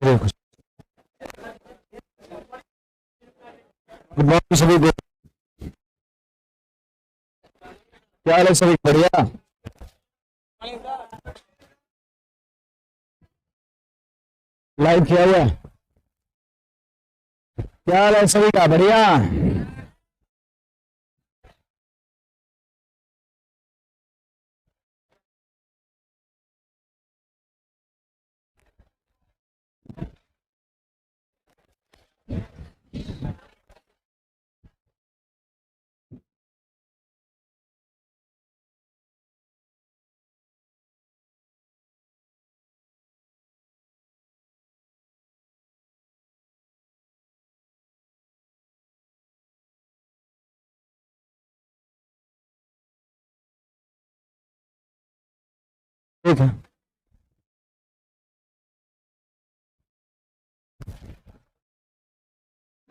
Good morning सभी को। क्या हाल है सभी? बढ़िया। लाइव किया हुआ है। क्या हाल है सभी का? बढ़िया। ठीक है।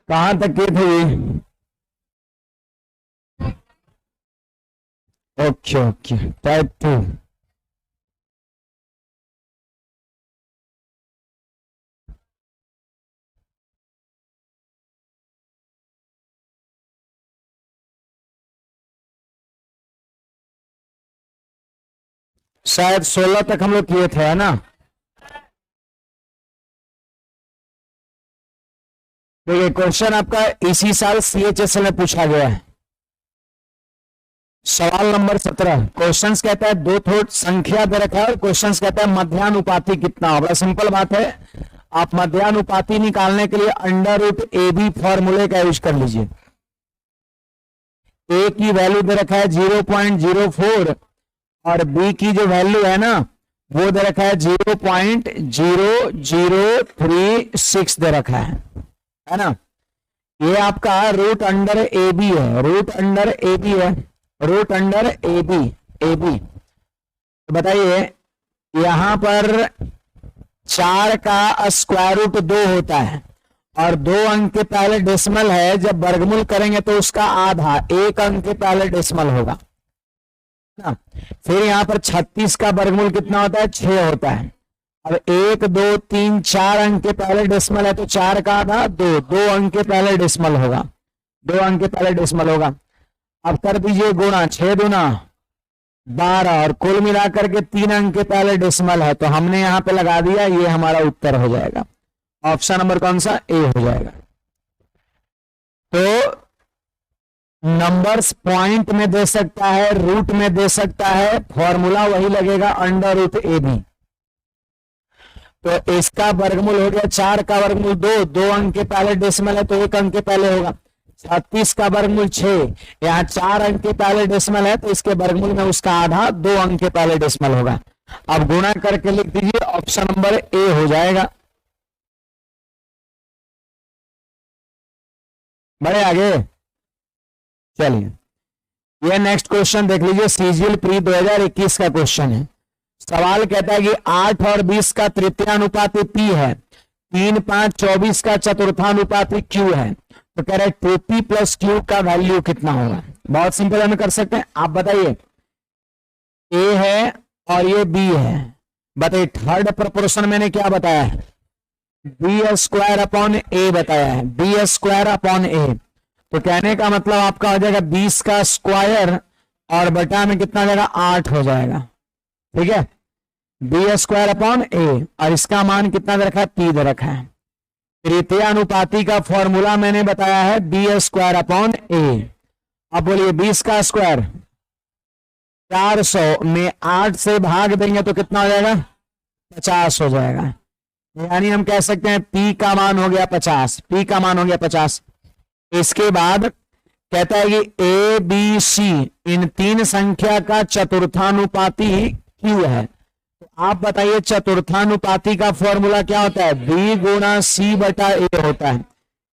कहाँ तक किए थे ये? Okay okay. टाइप 2। शायद 16 तक हम लोग किए थे, है ना? देखिए, क्वेश्चन आपका इसी साल CHSL में पूछा गया है। सवाल नंबर 17। क्वेश्चन कहता है दो थोट संख्या दे रखा है और क्वेश्चन कहता है मध्यानुपाती कितना होगा। सिंपल बात है, आप मध्यानुपाती निकालने के लिए अंडर रूट AB फॉर्मूले का यूज कर लीजिए। A की वैल्यू दे रखा है 0.04 और B की जो वैल्यू है ना वो दे रखा है 0.0036 दे रखा है ना? ये आपका रूट अंडर AB है, रूट अंडर AB है, रूट अंडर AB। तो बताइए, यहां पर 4 का स्क्वायर रूट 2 होता है और 2 अंक के पहले डेसिमल है, जब वर्गमूल करेंगे तो उसका आधा 1 अंक के पहले डेसिमल होगा ना। फिर यहां पर 36 का वर्गमूल कितना होता है? 6 होता है। अब 1 2 3 4 अंक के पहले डेसिमल है तो 4 का आधा 2 अंक के पहले डेसिमल होगा, 2 अंक के पहले डेसिमल होगा। अब कर दीजिए गुणा, 6 दूना 12 और कुल मिलाकर के 3 अंक के पहले डेसिमल है तो हमने यहां पे लगा दिया, ये हमारा उत्तर हो जाएगा। ऑप्शन नंबर कौन सा? ए हो जाएगा। तो नंबर्स पॉइंट में दे सकता है, रूट में दे सकता है, फॉर्मूला वही लगेगा अंडर रूट AB। तो इसका वर्गमूल हो गया 4 का वर्गमूल 2 अंक के पहले डेसिमल है तो 1 अंक के पहले होगा। 36 का वर्गमूल 6, यहाँ 4 अंक के पहले डेसिमल है तो इसके वर्गमूल में उसका आधा 2 अंक के पहले डेसिमल होगा। अब गुणा करके लिख दीजिए, ऑप्शन नंबर ए हो जाएगा। बढ़े आगे, चलिए ये नेक्स्ट क्वेश्चन देख लीजिए। CGL प्री 2021 का क्वेश्चन है। सवाल कहता है कि 8 और 20 का तृतीयानुपाती P है, 3 5 24 का चतुर्थानुपाती Q है। तो कह रहे 2P प्लस Q का वैल्यू कितना होगा। बहुत सिंपल हमें कर सकते हैं। आप बताइए, A है और ये B है, बताइए थर्ड प्रोपोर्शन मैंने क्या बताया है? B स्क्वायर अपॉन A बताया है, B स्क्वायर अपॉन A। तो कहने का मतलब आपका हो जाएगा 20 का स्क्वायर और बटा में कितना हो जाएगा? 8 हो जाएगा। ठीक है, B स्क्वायर अपॉन A और इसका मान कितना दे रखा है? P दे रखा है। तृतीयानुपाती का फॉर्मूला मैंने बताया है B स्क्वायर अपॉन A। अब बोलिए 20 का स्क्वायर 400 में 8 से भाग देंगे तो कितना हो जाएगा? 50 हो जाएगा। यानी हम कह सकते हैं P का मान हो गया 50, P का मान हो गया 50। इसके बाद कहता है कि A B C इन 3 संख्या का चतुर्थानुपाती Q है। तो आप बताइए चतुर्थानुपाती का फॉर्मूला क्या होता है? B गुणा C बटा A होता है।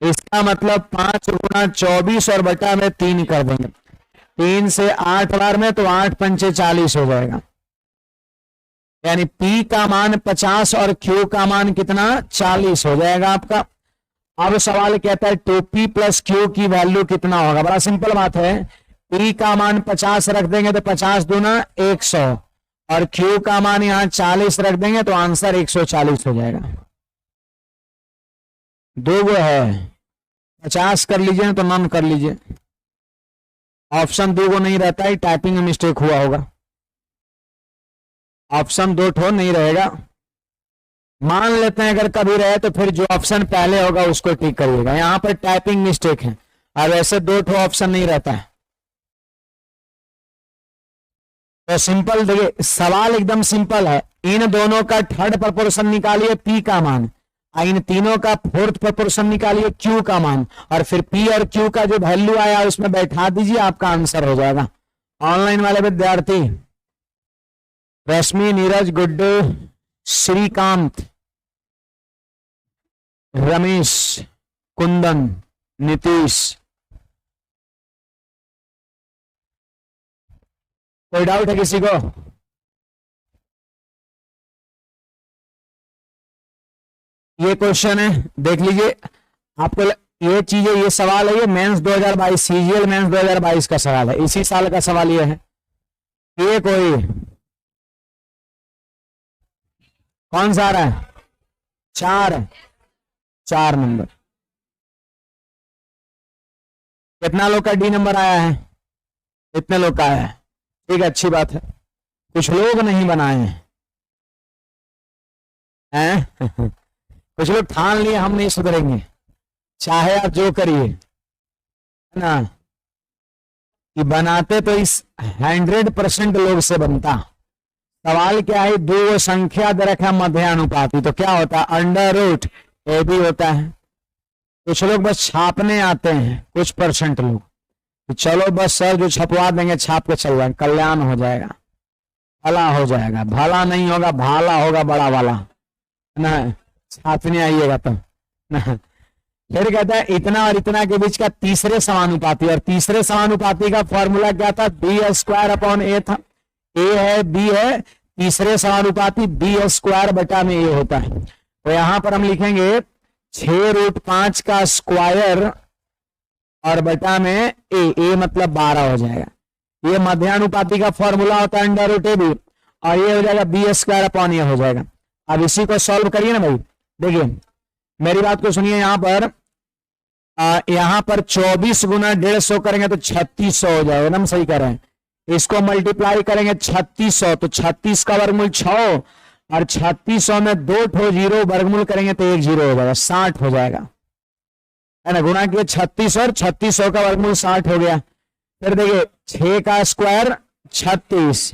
इसका मतलब 5 गुणा 24 और बटा में 3 कर देंगे, 3 से 8 बार में तो 8 पंचे 40 हो जाएगा। यानी P का मान 50 और Q का मान कितना? 40 हो जाएगा आपका। अब सवाल कहता है 2P प्लस Q की वैल्यू कितना होगा। बड़ा सिंपल बात है, P का मान 50 रख देंगे तो 50 दूना 100 और Q का मान यहां 40 रख देंगे तो आंसर 140 हो जाएगा। दो गो है, 50 कर लीजिए तो नन कर लीजिए। ऑप्शन दो गो नहीं रहता है, टाइपिंग में मिस्टेक हुआ होगा। ऑप्शन दो ठो नहीं रहेगा, मान लेते हैं अगर कभी रहे तो फिर जो ऑप्शन पहले होगा उसको टिक करिएगा। यहां पर टाइपिंग मिस्टेक है, और वैसे दो ठो ऑप्शन नहीं रहता है। तो सिंपल देखिए, सवाल एकदम सिंपल है। इन दोनों का थर्ड प्रोपोर्शन निकालिए पी का मान, और इन तीनों का फोर्थ प्रोपोर्शन निकालिए क्यू का मान, और फिर पी और क्यू का जो वैल्यू आया उसमें बैठा दीजिए, आपका आंसर हो जाएगा। ऑनलाइन वाले विद्यार्थी रश्मि, नीरज, गुड्डू, श्रीकांत, रमेश, कुंदन, नीतीश, कोई डाउट है किसी को? ये क्वेश्चन है, देख लीजिए। आपको ये चीजें, ये सवाल है, ये मेंस 2022 सीजीएल मेंस 2022 का सवाल है, इसी साल का सवाल ये है। ये कोई कौन सा आ रहा है? 4 नंबर। कितना लोग का डी नंबर आया है? इतने लोग का आया है, ठीक है, अच्छी बात है। कुछ लोग नहीं बनाए हैं कुछ लोग ठान लिए हम नहीं सुधरेंगे, चाहे आप जो करिए, है ना। कि बनाते तो इस 100% लोग से बनता। सवाल क्या है? दो संख्या दे रखा मध्यानुपाती, तो क्या होता है? अंडर रूट ए भी होता है। कुछ लोग बस छापने आते हैं, कुछ % लोग, तो चलो बस सर जो छपवा देंगे छाप के चल जाए, कल्याण हो जाएगा, भला हो जाएगा। भला नहीं होगा, भाला होगा, बड़ा वाला, है ना। छापने आइएगा तो ना। फिर कहता है इतना और इतना के बीच का तीसरे समानुपाती, और तीसरे समानुपाती का फॉर्मूला क्या था? b² था। a है, b है, तीसरे समानुपाती b² में a होता है। तो यहां पर हम लिखेंगे 6√5 का स्क्वायर और बटा में a मतलब 12 हो जाएगा। ये मध्यानुपाती का फॉर्मूला होता है अंडर रूट ए बी, और ये हो जाएगा b² हो जाएगा। अब इसी को सॉल्व करिए ना भाई। देखिए मेरी बात को सुनिए, यहां पर 24 गुना 150 करेंगे तो 3600 हो जाएगा, एकदम सही कर रहे हैं। इसको मल्टीप्लाई करेंगे 3600, तो 36 का वर्गमूल 6, और 3600 में 2 ठो जीरो वर्गमूल करेंगे तो 1 जीरो हो जाएगा, 60 हो जाएगा, है ना। गुना किए 36 और 3600 का वर्गमूल 60 हो गया। फिर देखिए 6 का स्क्वायर 36,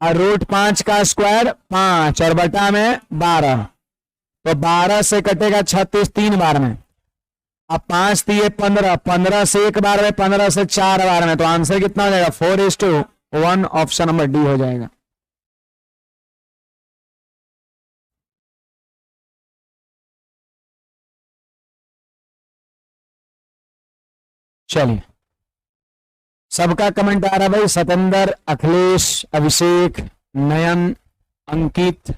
और √5 का स्क्वायर 5, और बटा में 12, तो 12 से कटेगा 36 3 बार में। अब 5 दिए 15, 15 से 1 बार में, 15 से 4 बार में, तो आंसर कितना हो जाएगा? 4:1, ऑप्शन नंबर डी हो जाएगा। चलिए, सबका कमेंट आ रहा है भाई। सतेंद्र, अखिलेश, अभिषेक, नयन, अंकित,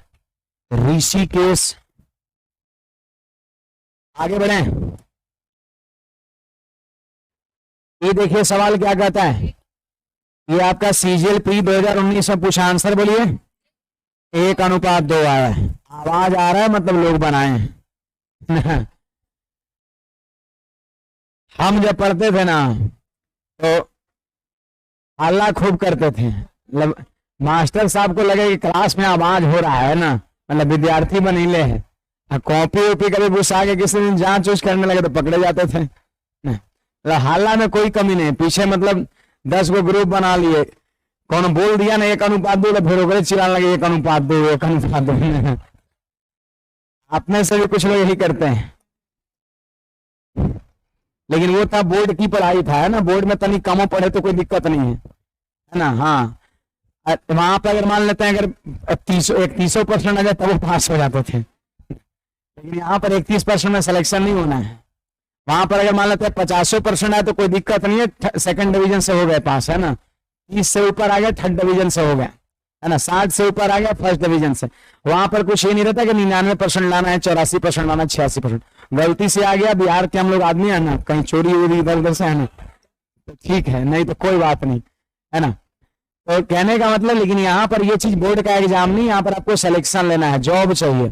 ऋषिकेश, आगे बढ़े। ये देखिए सवाल क्या कहता है। ये आपका सीजीएल प्री 2019 में पूछा, आंसर बोलिए। 1:2 आया है। आवाज आ रहा है मतलब लोग बनाए हैं हम जब पढ़ते थे ना तो हल्ला खूब करते थे, मतलब मास्टर साहब को लगे कि क्लास में आवाज हो रहा है ना, मतलब विद्यार्थी बनीले हैं। कॉपी वॉपी कभी घुसा के किसी दिन जांच उच करने लगे तो पकड़े जाते थे। हल्ला में कोई कमी नहीं, पीछे मतलब 10 गो ग्रुप बना लिए, कौन बोल दिया ना 1:2 तो फिर ओकरे चिल्लाने लगे 1:2 1:2 अपने से भी कुछ लोग यही करते हैं। लेकिन वो था बोर्ड की पढ़ाई था, है ना, बोर्ड में तनी कम पढ़े तो कोई दिक्कत नहीं है ना। हाँ, वहां पर अगर मान लेते हैं अगर 31% आ जाए तब वो पास हो जाते थे, लेकिन यहाँ पर 31% में सिलेक्शन नहीं होना है। वहां पर अगर मान लेते हैं 50% आए तो कोई दिक्कत नहीं है, सेकंड डिवीजन से हो गए पास, है ना। 30 से ऊपर आ गया थर्ड डिवीजन से हो गया, है ना। 60 से ऊपर आ गया फर्स्ट डिवीजन से। वहां पर कुछ ये नहीं रहता कि 99% लाना है, 84% लाना है, 86%। गलती से आ गया, बिहार के हम लोग आदमी है ना, कहीं चोरी वोरी इधर उधर से है ना, तो ठीक है, नहीं तो कोई बात नहीं, है ना। तो कहने का मतलब, लेकिन यहाँ पर ये चीज बोर्ड का एग्जाम नहीं, यहाँ पर आपको सिलेक्शन लेना है, जॉब चाहिए।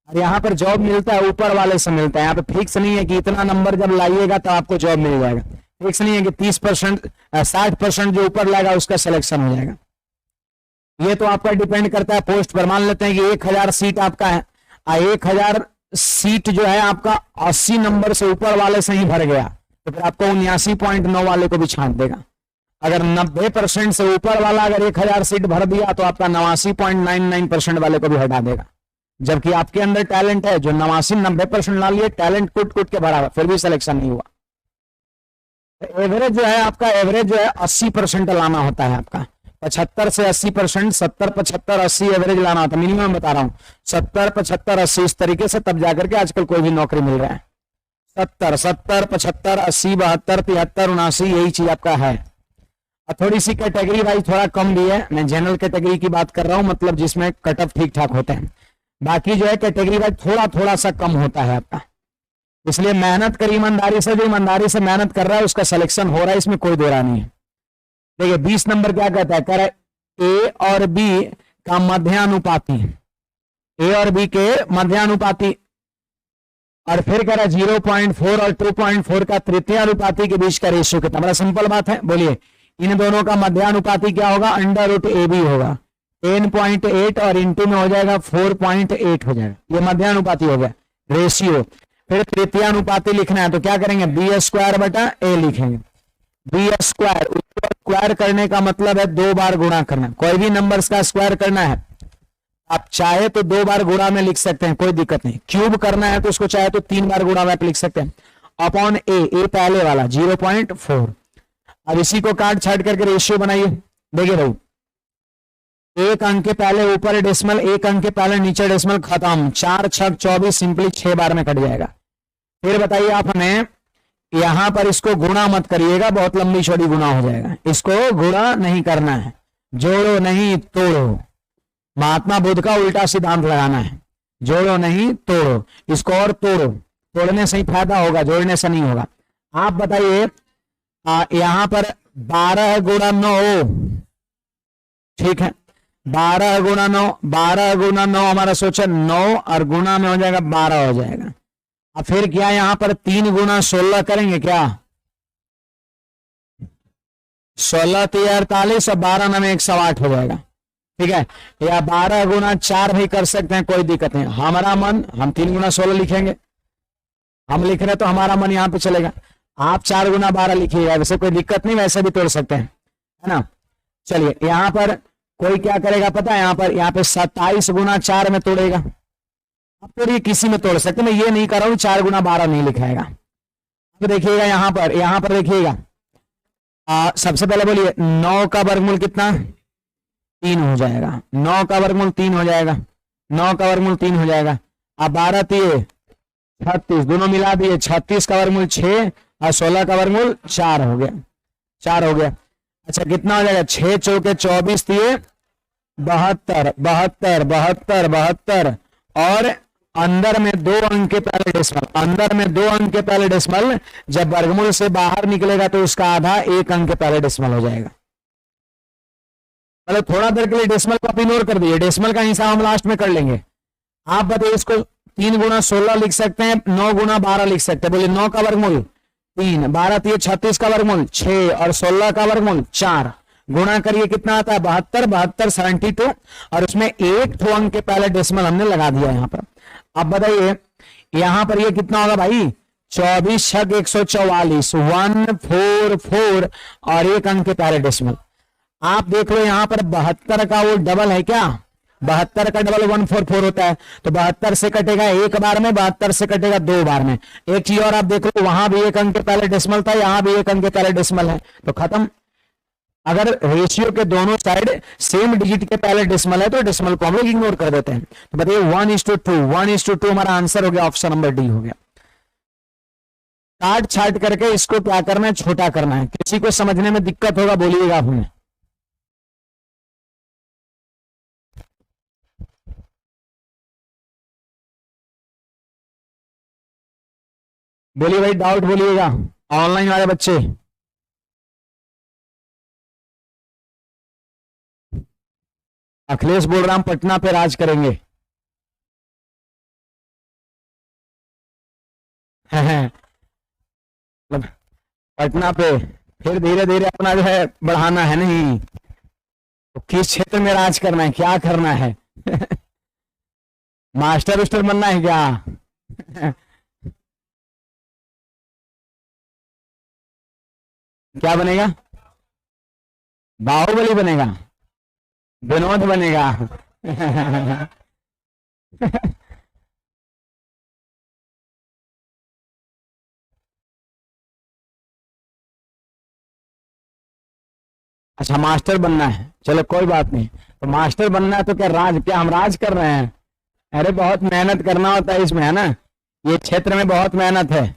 और यहाँ पर जॉब मिलता है ऊपर वाले से मिलता है, यहाँ पे फिक्स नहीं है कि इतना नंबर जब लाइएगा तो आपको जॉब मिल जाएगा, फिक्स नहीं है कि 30% 60% जो ऊपर लाएगा उसका सिलेक्शन हो जाएगा। ये तो आपका डिपेंड करता है पोस्ट पर। मान लेते हैं कि 1000 सीट आपका है, 1000 सीट जो है आपका 80 नंबर से ऊपर वाले से ही भर गया, तो फिर आपको 79.9 वाले को भी छांट देगा। अगर 90% से ऊपर वाला अगर 1000 सीट भर दिया तो आपका 89.99% वाले को भी हटा देगा, जबकि आपके अंदर टैलेंट है, जो 90% ला लिए, टैलेंट कुट कुट के भरा, फिर भी सिलेक्शन नहीं हुआ। एवरेज जो है आपका, एवरेज जो है 80% लाना होता है आपका, 75 से 80%, 70 75 80 एवरेज लाना होता है, मिनिमम बता रहा हूं, 70 75 80 इस तरीके से, तब जाकर के आजकल कोई भी नौकरी मिल रहा है। 70 70 75 80 72 73 79 यही चीज आपका है। और थोड़ी सी कैटेगरी वाइज थोड़ा कम भी है, मैं जनरल कैटेगरी की बात कर रहा हूं, मतलब जिसमें कट ऑफ ठीक ठाक होते हैं, बाकी जो है कैटेगरी वाइज थोड़ा थोड़ा सा कम होता है आपका। इसलिए मेहनत कर ईमानदारी से, जो ईमानदारी से मेहनत कर रहा है उसका सिलेक्शन हो रहा है, इसमें कोई दो राय नहीं है। देखिए 20 नंबर क्या कहता है, कह रहा है ए और बी का मध्यानुपाती, ए और बी के मध्यानुपाती, और फिर कह रहा है 0.4 और 2.4 का तृतीयानुपाती के बीच का रेशियो कितना। बड़ा सिंपल बात है, बोलिए इन दोनों का मध्यानुपाती क्या होगा, √AB होगा, 10.8 और इंटू में हो जाएगा 4.8 हो जाएगा, ये मध्यानुपाती हो गया रेशियो। फिर तृतीयानुपाती लिखना है तो क्या करेंगे, B² बटा A लिखेंगे, B², उसको स्क्वायर करने का मतलब है 2 बार गुणा करना, कोई भी नंबर्स का स्क्वायर करना है आप चाहे तो 2 बार गुणा में लिख सकते हैं, कोई दिक्कत नहीं। क्यूब करना है तो उसको चाहे तो 3 बार गुणा में आप लिख सकते हैं, अपॉन ए पहले वाला 0.4। अब इसी को काट छाट करके रेशियो बनाइए। देखिए भाई, एक अंक के पहले ऊपर डेसिमल, एक अंक के पहले नीचे डेसिमल, खत्म, 4 6 24, सिंपली 6 बार में कट जाएगा। फिर बताइए आप हमें, यहां पर इसको गुणा मत करिएगा, बहुत लंबी चौड़ी गुणा हो जाएगा, इसको गुणा नहीं करना है, जोड़ो नहीं तोड़ो, महात्मा बुद्ध का उल्टा सिद्धांत लगाना है, जोड़ो नहीं तोड़ो, इसको और तोड़ो, तोड़ने से ही फायदा होगा, जोड़ने से नहीं होगा। आप बताइए यहां पर 12 गुणा 9, ठीक है, 12 गुणा 9, 12 गुणा 9 हमारा सोचा 9 और गुणा में हो जाएगा 12 हो जाएगा। अब फिर क्या यहां पर 3 गुणा 16 करेंगे क्या, 16 3 48 और 12 9 108 हो जाएगा, ठीक है। या 12 गुणा 4 भी कर सकते हैं, कोई दिक्कत नहीं, हमारा मन, हम 3 गुणा 16 लिखेंगे, हम लिख रहे तो हमारा मन यहां पे चलेगा। आप 4 गुणा 12 लिखिएगा, वैसे कोई दिक्कत नहीं, वैसे भी तोड़ सकते हैं, है ना। चलिए यहां पर कोई क्या करेगा पता है, यहाँ पे 27 गुणा 4 में तोड़ेगा। अब तो ये किसी में तोड़ सकते, मैं ये नहीं कर रहा हूं 4 गुणा 12 नहीं लिखाएगा। अब देखिएगा यहां पर देखिएगा, सबसे पहले बोलिए 9 का वर्गमूल कितना, 3 हो जाएगा, 9 का वर्गमूल 3 हो जाएगा, 9 का वर्गमूल 3 हो जाएगा। अब 12 3 36, दोनों मिला दिए, 36 का वर्गमूल 6 और 16 का वर्गमूल 4 हो गया, 4 हो गया। अच्छा कितना हो जाएगा, 6 चौके 24 दिए 72, 72 72 72, और अंदर में 2 अंक के पहले डेसिमल, अंदर में 2 अंक के पहले डेसिमल, जब वर्गमूल से बाहर निकलेगा तो उसका आधा 1 अंक के पहले डेसिमल हो जाएगा। मतलब थोड़ा देर के लिए डेसिमल को आप इग्नोर कर दीजिए, डेसिमल का हिसाब हम लास्ट में कर लेंगे। आप बताइए इसको 3 गुणा 16 लिख सकते हैं, 9 गुणा 12 लिख सकते हैं, बोलिए 9 का वर्गमूल 3, 12 3 36 का वर्गमूल 6 और 16 का वर्गमूल 4, गुणा करिए कितना आता है 72, 72 72, और उसमें 1 ठो अंक के पहले डेसिमल हमने लगा दिया यहां पर। अब बताइए यहां पर ये कितना होगा भाई, 24 छक 144, 144 और 1 अंक के पहले डेसिमल। आप देख लो यहां पर 72 का वो डबल है क्या, 72 का डबल 144 होता है, तो 72 से कटेगा 1 बार में, 72 से कटेगा 2 बार में। एक चीज और आप देख लो, वहां भी 1 अंक के पहले डेसिमल था, यहां भी 1 अंक के पहले डेसिमल है, तो खत्म। अगर रेशियो के दोनों साइड सेम डिजिट के पहले डेसिमल है तो डेसिमल को हम लोग इग्नोर कर देते हैं। तो बताइए 1:2, 1:2 हमारा आंसर हो गया, ऑप्शन नंबर डी हो गया। काट छाट करके इसको क्या करना है, छोटा करना है। किसी को समझने में दिक्कत होगा बोलिएगा आप हमें। बोलिए भाई, डाउट बोलिएगा, ऑनलाइन वाले बच्चे। अखिलेश बोल रहा हम पटना पे राज करेंगे। मतलब पटना पे फिर धीरे धीरे अपना जो है बढ़ाना है, नहीं तो किस क्षेत्र में राज करना है, क्या करना है? मास्टर उस्टर बनना है क्या? क्या बनेगा? बाहुबली बनेगा? विनोद बनेगा? अच्छा मास्टर बनना है, चलो कोई बात नहीं। तो मास्टर बनना है तो क्या हम राज कर रहे हैं? अरे बहुत मेहनत करना होता है इसमें, है ना। ये क्षेत्र में बहुत मेहनत है,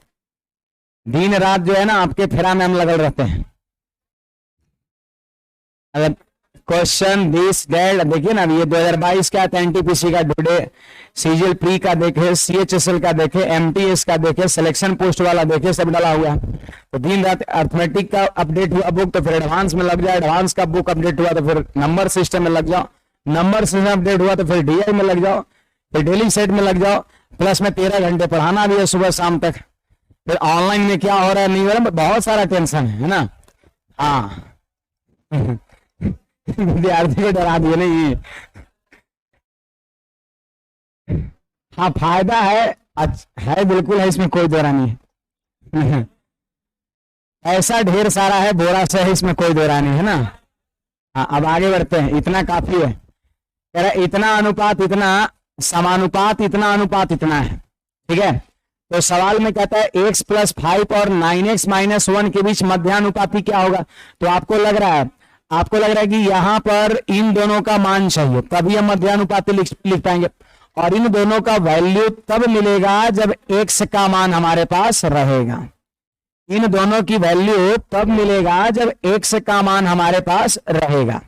दिन रात जो है ना आपके फेरा में हम लगल रहते हैं। अगर क्वेश्चन दिस डेट देखिए ना, ये 2022 का एनटीपीसी का डे, सीजीएल प्री का देखे, सीएचएसएल का देखे, एमटीएस का देखे, सिलेक्शन पोस्ट वाला देखे, सब डाला हुआ। तो दिन रात अर्थमेटिक का अपडेट हुआ बुक तो फिर एडवांस में लग जाए, एडवांस का बुक अपडेट हुआ तो फिर नंबर सिस्टम में लग जाओ, नंबर सिस्टम अपडेट हुआ तो फिर डीआई में लग जाओ, फिर डेली सेट में लग जाओ, प्लस में 13 घंटे पढ़ाना भी है सुबह शाम तक। फिर ऑनलाइन में क्या हो रहा है नहीं हो रहा है, बहुत सारा टेंशन है ना। हाँ विद्यार्थी को डरा दिए नहीं। हाँ फायदा है, है बिल्कुल है, इसमें कोई दो राय नहीं है। ऐसा ढेर सारा है, बोरा से है, इसमें कोई दो राय नहीं है ना। हाँ अब आगे बढ़ते हैं, इतना काफी है। कह रहा इतना अनुपात इतना समानुपात इतना अनुपात इतना है, ठीक है। तो सवाल में कहता है x प्लस 5 और 9x माइनस 1 के बीच मध्यानुपाती क्या होगा। तो आपको लग रहा है कि यहां पर इन दोनों का मान चाहिए, तभी हम मध्यानुपाती लिख पाएंगे। और इन दोनों का वैल्यू तब मिलेगा जब x का मान हमारे पास रहेगा। इन दोनों की वैल्यू तब मिलेगा जब x का मान हमारे पास रहेगा।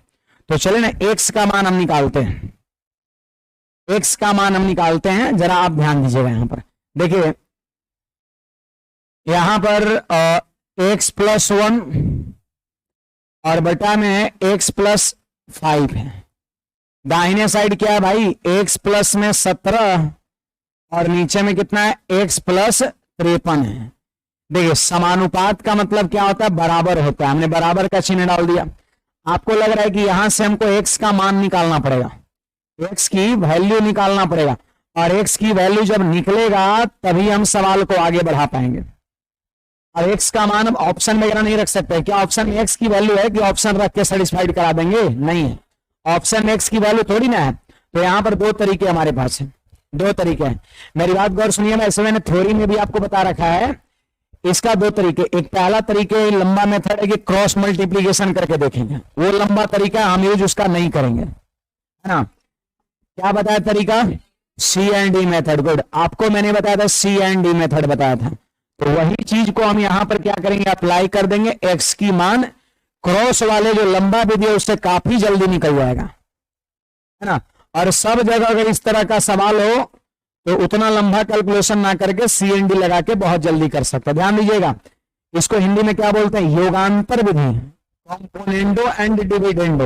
तो चले ना x का मान हम निकालते हैं, x का मान हम निकालते हैं, जरा आप ध्यान दीजिएगा। यहां पर देखिए, यहां पर x प्लस 1 और बटा में x प्लस 5 है। दाहिने साइड क्या है भाई, x प्लस में 17 और नीचे में कितना है, x प्लस 53 है। देखिए समानुपात का मतलब क्या होता है, बराबर होता है। हमने बराबर का चिन्ह डाल दिया। आपको लग रहा है कि यहां से हमको x का मान निकालना पड़ेगा, x की वैल्यू निकालना पड़ेगा, और x की वैल्यू जब निकलेगा तभी हम सवाल को आगे बढ़ा पाएंगे। और x का मान हम ऑप्शन वगैरह नहीं रख सकते। क्या ऑप्शन में x की वैल्यू है कि ऑप्शन रख के सेटिस्फाइड करा देंगे? नहीं है, ऑप्शन में x की वैल्यू थोड़ी ना है। तो यहां पर दो तरीके हमारे पास है, दो तरीके हैं। मेरी बात गौर सुनिए, मैं ऐसे मैंने थ्योरी में भी आपको बता रखा है। इसका दो तरीके, एक पहला तरीके लंबा मेथड है कि क्रॉस मल्टीप्लीकेशन करके देखेंगे, वो लंबा तरीका हम यूज उसका नहीं करेंगे, है ना। क्या बताया तरीका, सी एंड डी मेथड। गुड, आपको मैंने बताया था सी एंड डी मेथड बताया था। तो वही चीज को हम यहां पर क्या करेंगे, अप्लाई कर देंगे। एक्स की मान क्रॉस वाले जो लंबा विधि है उससे काफी जल्दी निकल जाएगा, है ना। और सब जगह अगर इस तरह का सवाल हो तो उतना लंबा कैलकुलेशन ना करके सी एंड डी लगा के बहुत जल्दी कर सकते हैं। ध्यान दीजिएगा, इसको हिंदी में क्या बोलते हैं, योगांतर विधि, कॉम्पोनेंडो एंड डिविडेंडो,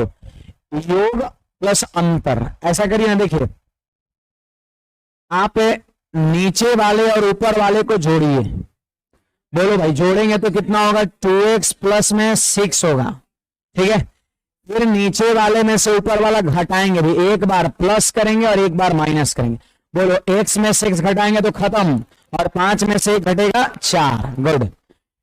योग प्लस अंतर। ऐसा करिए ना, देखिए आप नीचे वाले और ऊपर वाले को जोड़िए। बोलो भाई, जोड़ेंगे तो कितना होगा, 2x प्लस में 6 होगा, ठीक है। फिर नीचे वाले में से ऊपर वाला घटाएंगे भी, एक बार प्लस करेंगे और एक बार माइनस करेंगे। बोलो x में 6 घटाएंगे तो खत्म, और 5 में से 1 घटेगा 4। गुड,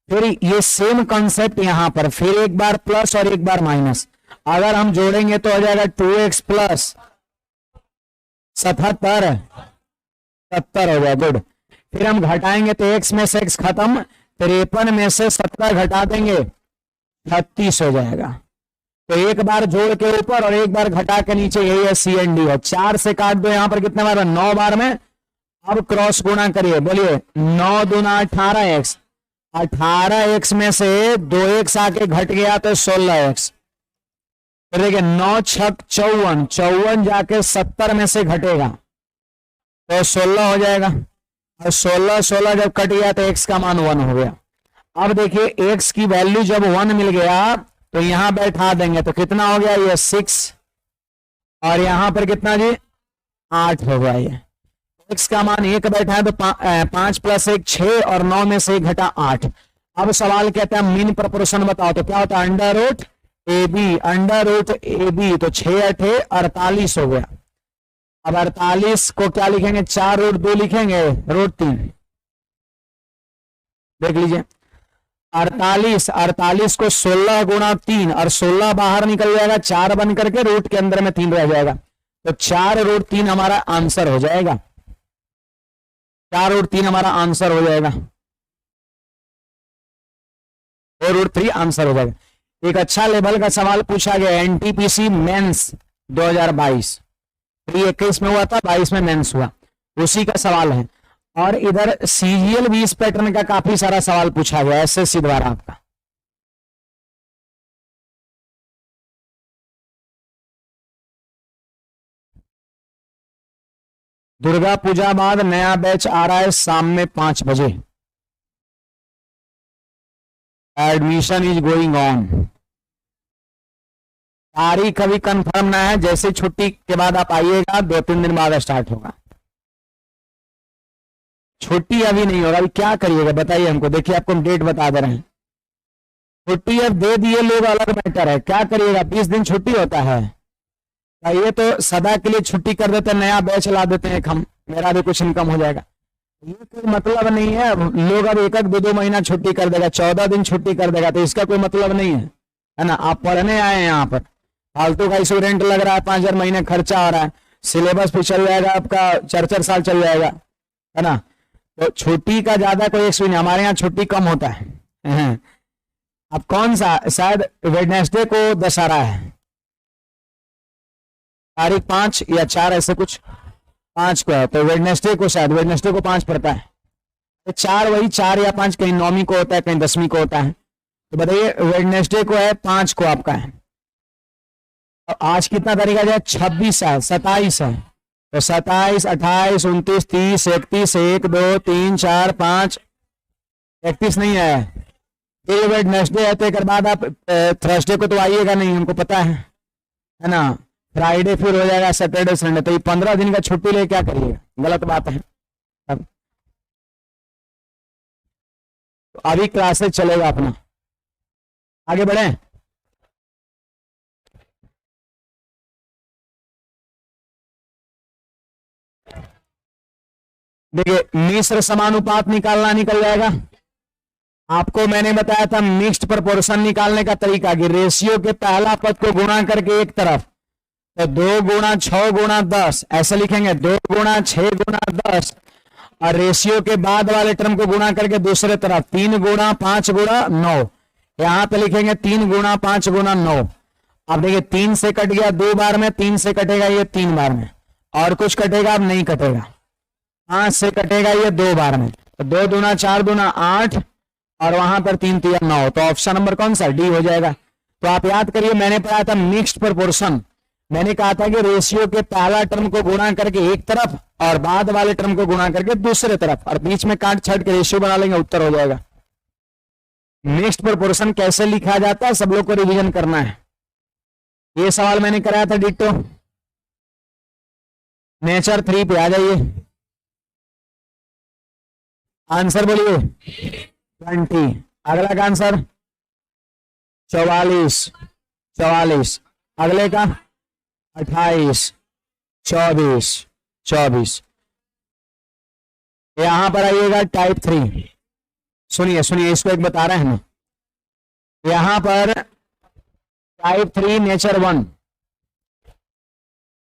फिर ये सेम कॉन्सेप्ट यहां पर, फिर एक बार प्लस और एक बार माइनस। अगर हम जोड़ेंगे तो हो जाएगा 2x प्लस 77 70 हो गया। गुड, फिर हम घटाएंगे तो x में से x खत्म, 53 में से 17 घटा देंगे 36 हो जाएगा। तो एक बार जोड़ के ऊपर और एक बार घटा के नीचे, यही है सी एंड डी। और 4 से काट दो, यहां पर कितने बार, 9 बार में। अब क्रॉस गुणा करिए, बोलिए 9 दूना 18x, 18x में से 2x आके घट गया तो 16x। फिर देखिए 9 छक 54, 54 जाके 70 में से घटेगा तो 16 हो जाएगा। और 16 16 जब कट गया तो x का मान 1 हो गया। अब देखिए x की वैल्यू जब 1 मिल गया तो यहां बैठा देंगे तो कितना हो गया, ये 6, और यहां पर कितना जी, 8 हो गया। ये x का मान 1 बैठा है तो 5 प्लस 1 6 और 9 में से 1 घटा 8। अब सवाल कहता है मीन प्रोपोर्शन बताओ, तो क्या होता है under root a b, under root a b, तो 6 8 48 हो गया। अब 48 को क्या लिखेंगे, 4 रूट 2 लिखेंगे, रूट 3। देख लीजिए 48 को 16 गुणा 3 और 16 बाहर निकल जाएगा, 4 बन करके रूट के अंदर में 3 रह जाएगा, तो 4 रूट 3 हमारा आंसर हो जाएगा, 4 रूट 3 हमारा आंसर हो जाएगा, 4 रूट 3 आंसर हो जाएगा। एक अच्छा लेवल का सवाल पूछा गया एनटीपीसी मेंस 2022, 21 में हुआ था, 22 में मेंस हुआ, उसी का सवाल है। और इधर सीजीएल भी इस पैटर्न का काफी सारा सवाल पूछा गया एसएससी द्वारा आपका। दुर्गा पूजा बाद नया बैच आ रहा है शाम में 5 बजे, एडमिशन इज गोइंग ऑन। तारीख अभी कंफर्म ना है, जैसे छुट्टी के बाद आप आइएगा 2-3 दिन बाद स्टार्ट होगा, छुट्टी अभी नहीं होगा। अभी क्या करिएगा बताइए हमको, देखिए आपको हम डेट बता दे रहे हैं, छुट्टी अब दे दिए लोग अलग मैटर है, क्या करिएगा, 20 दिन छुट्टी होता है, ये तो सदा के लिए छुट्टी कर देते हैं, नया बैच ला देते हैं, हम मेरा भी कुछ इनकम हो जाएगा, ये कोई मतलब नहीं है। लोग अब 1-1 2-2 महीना छुट्टी कर देगा, 14 दिन छुट्टी कर देगा, तो इसका कोई मतलब नहीं है ना। आप पढ़ने आए हैं यहाँ पर, फालतू का स्टूडेंट लग रहा है, 5,000 महीने खर्चा हो रहा है, सिलेबस भी चल जाएगा आपका, 4-4 साल चल जाएगा, है ना। तो छुट्टी का ज्यादा कोई एक्सपीरियंस नहीं, हमारे यहाँ छुट्टी कम होता है। अब कौन सा, शायद वेडनेसडे को दशहरा है, तारीख 5 या 4 ऐसे कुछ, 5 को है, तो वेडनेसडे को, शायद वेडनेसडे को 5 पड़ता है, तो 4 वही 4 या 5 कहीं 9वीं को होता है, कहीं 10वीं को होता है, तो बताइए वेडनेसडे को है, 5 को आपका है। आज कितना तारीख आ जाए, 26 है, 27 है, तो 27 28 29 30 31 1 2 3 4 5 31 नहीं है, ये वेडनेसडे है, तो एक बाद आप थर्सडे को तो आइएगा नहीं, हमको पता है ना, फ्राइडे फिर हो जाएगा सैटरडे संडे, तो ये 15 दिन का छुट्टी ले क्या करिएगा, गलत बात है। अब तो अभी क्लासेस चलेगा अपना, आगे बढ़े। देखिए मिश्र समानुपात निकालना निकल जाएगा, आपको मैंने बताया था मिक्स्ड प्रोपोर्शन निकालने का तरीका कि रेशियो के पहला पद को गुणा करके एक तरफ, तो 2 गुणा 6 गुणा 10 ऐसे लिखेंगे, 2 गुणा 6 गुणा 10, और रेशियो के बाद वाले टर्म को गुणा करके दूसरे तरफ 3 गुणा 5 गुणा 9, यहां पे लिखेंगे 3 गुणा 5 गुणा 9। अब देखिए 3 से कट गया 2 बार में, 3 से कटेगा ये 3 बार में, और कुछ कटेगा, अब नहीं कटेगा, 5 से कटेगा ये 2 बार में, तो 2 दूना 4 दूना 8, और वहां पर 3 3 9, तो ऑप्शन नंबर कौन सा, डी हो जाएगा। तो आप याद करिए मैंने पढ़ाया था मिक्स्ड प्रोपोर्शन, मैंने कहा था कि रेशियो के पहला टर्म को गुणा करके एक तरफ और बाद वाले टर्म को गुणा करके दूसरे तरफ, और बीच में काट छाट के रेशियो बना लेंगे, उत्तर हो जाएगा। मिक्स्ड प्रोपोर्शन कैसे लिखा जाता है सब लोग को रिवीजन करना है, ये सवाल मैंने कराया था डिट्टो। नेचर 3 पे आ जाइए, आंसर बोलिए 20, अगला का आंसर 44, अगले का 28 24, यहां पर आइएगा टाइप 3, सुनिए इसको एक बता रहे हैं हम, यहां पर टाइप 3 नेचर 1,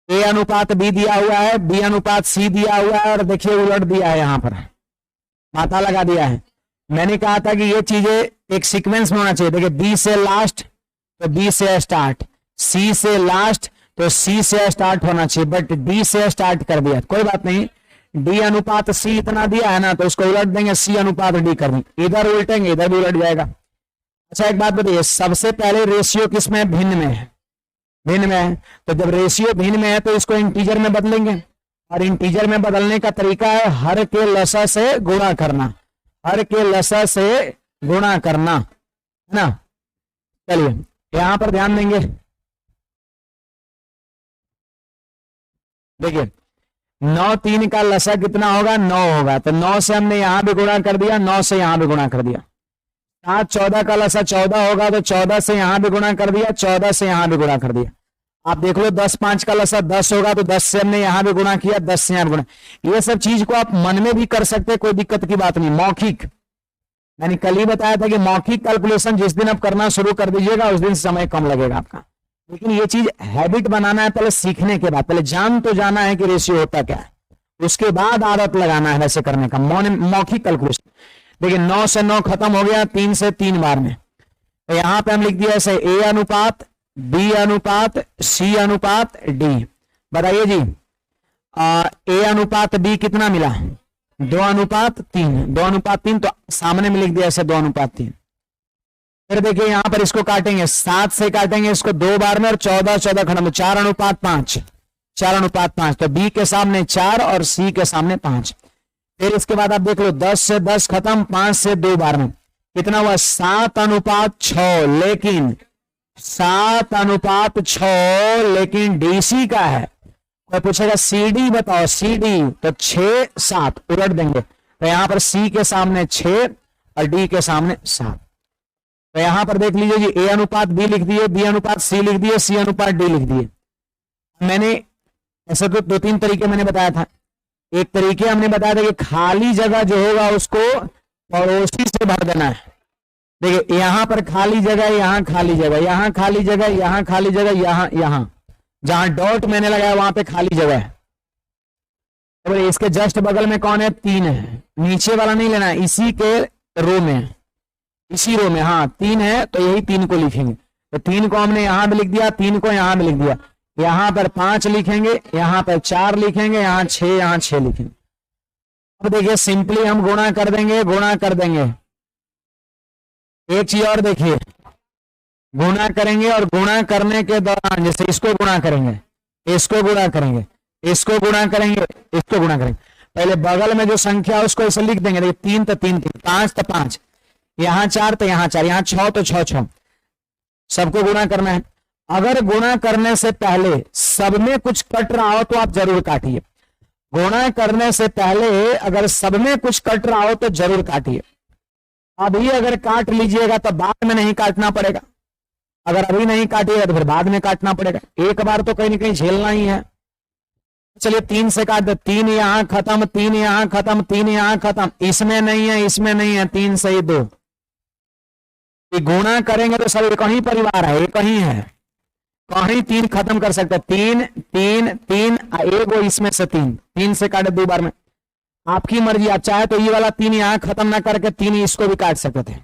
ए अनुपात बी दिया हुआ है, बी अनुपात सी दिया हुआ है, और देखिए उलट दिया है, यहां पर माथा लगा दिया है। मैंने कहा था कि ये चीजें एक सीक्वेंस में होना चाहिए, देखिए बी से लास्ट तो बी से स्टार्ट, सी से लास्ट तो सी से स्टार्ट होना चाहिए, बट डी से स्टार्ट कर दिया, कोई बात नहीं, डी अनुपात सी इतना दिया है ना, तो उसको उलट देंगे, सी अनुपात डी कर देंगे, इधर उल्टेंगे इधर भी उलट जाएगा। अच्छा एक बात बताइए, सबसे पहले रेशियो किसमें, भिन्न में है, भिन्न में है, तो जब रेशियो भिन्न में है तो इसको इंटीजर में बदलेंगे, और इंटीजर में बदलने का तरीका है हर के लसा से गुणा करना, हर के लसा से गुणा करना, है ना। चलिए यहां पर ध्यान देंगे, देखिए 9 3 का लसा कितना होगा 9 होगा, तो 9 से हमने यहां भी गुणा कर दिया, 9 से यहां भी गुणा कर दिया। 7 14 का लसा 14 होगा, तो 14 से यहां भी गुणा कर दिया, 14 से यहां भी गुणा कर दिया। आप देख लो 10 5 का लसा 10 होगा, तो 10 से हमने यहां भी गुणा किया, 10 से यहां भी गुणा। ये सब चीज को आप मन में भी कर सकते, कोई दिक्कत की बात नहीं। मौखिक, मैंने कल ही बताया था कि मौखिक कैलकुलेशन जिस दिन आप करना शुरू कर दीजिएगा उस दिन समय कम लगेगा आपका। लेकिन ये चीज हैबिट बनाना है पहले, सीखने के बाद। पहले जान तो जाना है कि रेशियो होता क्या है, उसके बाद आदत लगाना है वैसे करने का, मौखिक कैलकुलेशन। देखिए 9 से 9 खत्म हो गया, 3 से 3 बार में। तो यहां पे हम लिख दिया ऐसे ए अनुपात बी अनुपात सी अनुपात डी। बताइए जी ए अनुपात बी कितना मिला 2 अनुपात 3, 2 अनुपात 3, तो सामने में लिख दिया ऐसे 2 अनुपात 3। फिर देखिए यहां पर इसको काटेंगे, 7 से काटेंगे इसको 2 बार में, और 14 14 खत्म, 4 अनुपात 5, 4 अनुपात 5, तो बी के सामने 4 और सी के सामने 5। फिर इसके बाद आप देख लो 10 से 10 खत्म, 5 से 2 बार में कितना हुआ 7 अनुपात 6, लेकिन 7 अनुपात 6 लेकिन डीसी का है। कोई पूछेगा सीडी बताओ, सीडी, तो 6 7 उलट देंगे, तो यहां पर सी के सामने 6 और डी के सामने 7। तो यहां पर देख लीजिए जी ए अनुपात बी लिख दिए, बी अनुपात सी लिख दिए, सी अनुपात डी लिख दिए। मैंने ऐसे तो 2-3 तरीके मैंने बताया था। एक तरीके हमने बताया था कि खाली जगह जो होगा उसको पड़ोसी से भर देना है। देखिए यहां पर खाली जगह, यहां खाली जगह, यहां खाली जगह, यहां खाली जगह, यहां जहां डॉट मैंने लगाया वहां पे खाली जगह है। तो इसके जस्ट बगल में कौन है 3 है, नीचे वाला नहीं लेना, इसी के रो में, इसी रो में, हाँ 3 है, तो यही 3 को लिखेंगे। तो 3 को हमने यहां भी लिख दिया, 3 को यहां भी लिख दिया। यहां पर 5 लिखेंगे, यहां पर 4 लिखेंगे, यहां 6 लिखेंगे। अब देखिए सिंपली हम गुणा कर देंगे, गुणा कर देंगे। एक चीज और देखिए, गुणा करेंगे और गुणा करने के दौरान जैसे इसको गुणा करेंगे, इसको गुणा करेंगे, इसको गुणा करेंगे, इसको गुणा करेंगे, पहले बगल में जो संख्या है उसको ऐसे लिख देंगे। देखिए 3 तो 3, 5 तो 5, यहां 4 तो यहां 4, यहां 6 तो 6, सबको गुणा करना है। अगर गुणा करने से पहले सब में कुछ कट रहा हो तो आप जरूर काटिए। गुणा करने से पहले अगर सब में कुछ कट रहा हो तो जरूर काटिए। अभी अगर काट लीजिएगा तो बाद में नहीं काटना पड़ेगा, अगर अभी नहीं काटिएगा तो फिर बाद में काटना पड़ेगा। एक बार तो कहीं ना कहीं झेलना ही है। चलिए 3 से काट दो, 3 यहां खत्म, 3 यहां खत्म, 3 यहां खत्म, इसमें नहीं है, इसमें नहीं है, 3 से ही 2। गुणा करेंगे तो सब एक ही परिवार है, एक ही है, कहीं 3 खत्म कर सकते हैं। 3 3 3, एक वो इसमें से 3 से काटे 2 बार में, आपकी मर्जी। आप चाहे तो ये वाला 3 यहां खत्म ना करके 3 इसको भी काट सकते थे।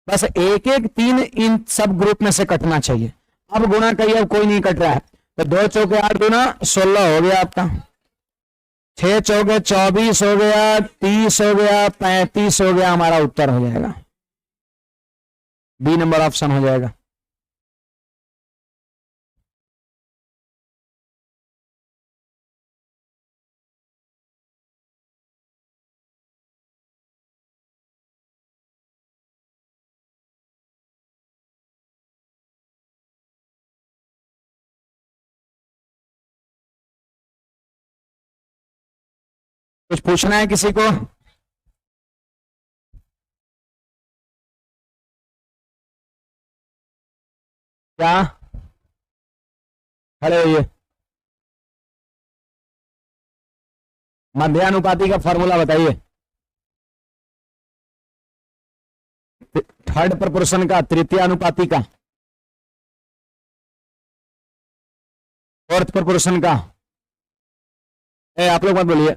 बस एक एक 3 इन सब ग्रुप में से कटना चाहिए। अब गुणा करिए, अब कोई नहीं कट रहा है, तो 2 चौके 8 गुना 16 हो गया आपका, 6 चौके 24 हो गया, 30 हो गया, 35 हो गया। हमारा उत्तर हो जाएगा बी नंबर ऑप्शन हो जाएगा। कुछ पूछना है किसी को? क्या खड़े होइए। मध्यानुपाती का फॉर्मूला बताइए। थर्ड प्रपोर्शन का, तृतीय अनुपाती का, फोर्थ प्रपोर्शन का। आप लोग मत बोलिए।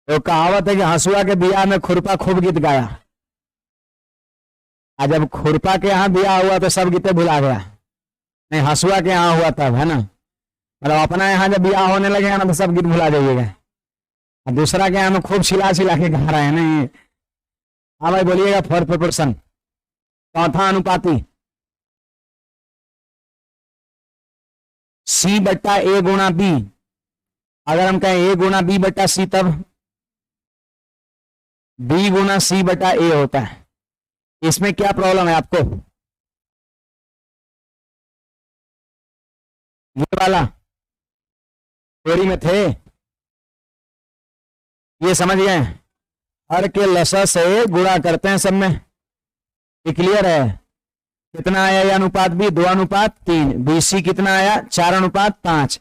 तो कहावत है कि हंसुआ के बियाह में खुरपा खूब गीत गाया। आज जब खुरपा के यहाँ बियाह हुआ तो सब गीते भुला गया। नहीं, हंसुआ के यहाँ हुआ तब, है ना। मतलब अपना यहाँ जब बियाह होने लगेगा ना तो सब गीत भुला जाइएगा। दूसरा के यहाँ में खूब छिला छिला के गा रहे हैं। नहीं, हाँ भाई बोलिएगा। फोर्थ प्रपोर्शन, चौथा अनुपाती, सी बट्टा ए गुणा बी। अगर हम कहें ए गुणा बी बट्टा सी, तब बी गुना सी बटा ए होता है। इसमें क्या प्रॉब्लम है आपको? ये वाला थ्योरी में थे, ये समझ गए, हर के लसा से गुणा करते हैं सब में, ये क्लियर है। कितना आया ये अनुपात बी 2:3, बीसी कितना आया 4:5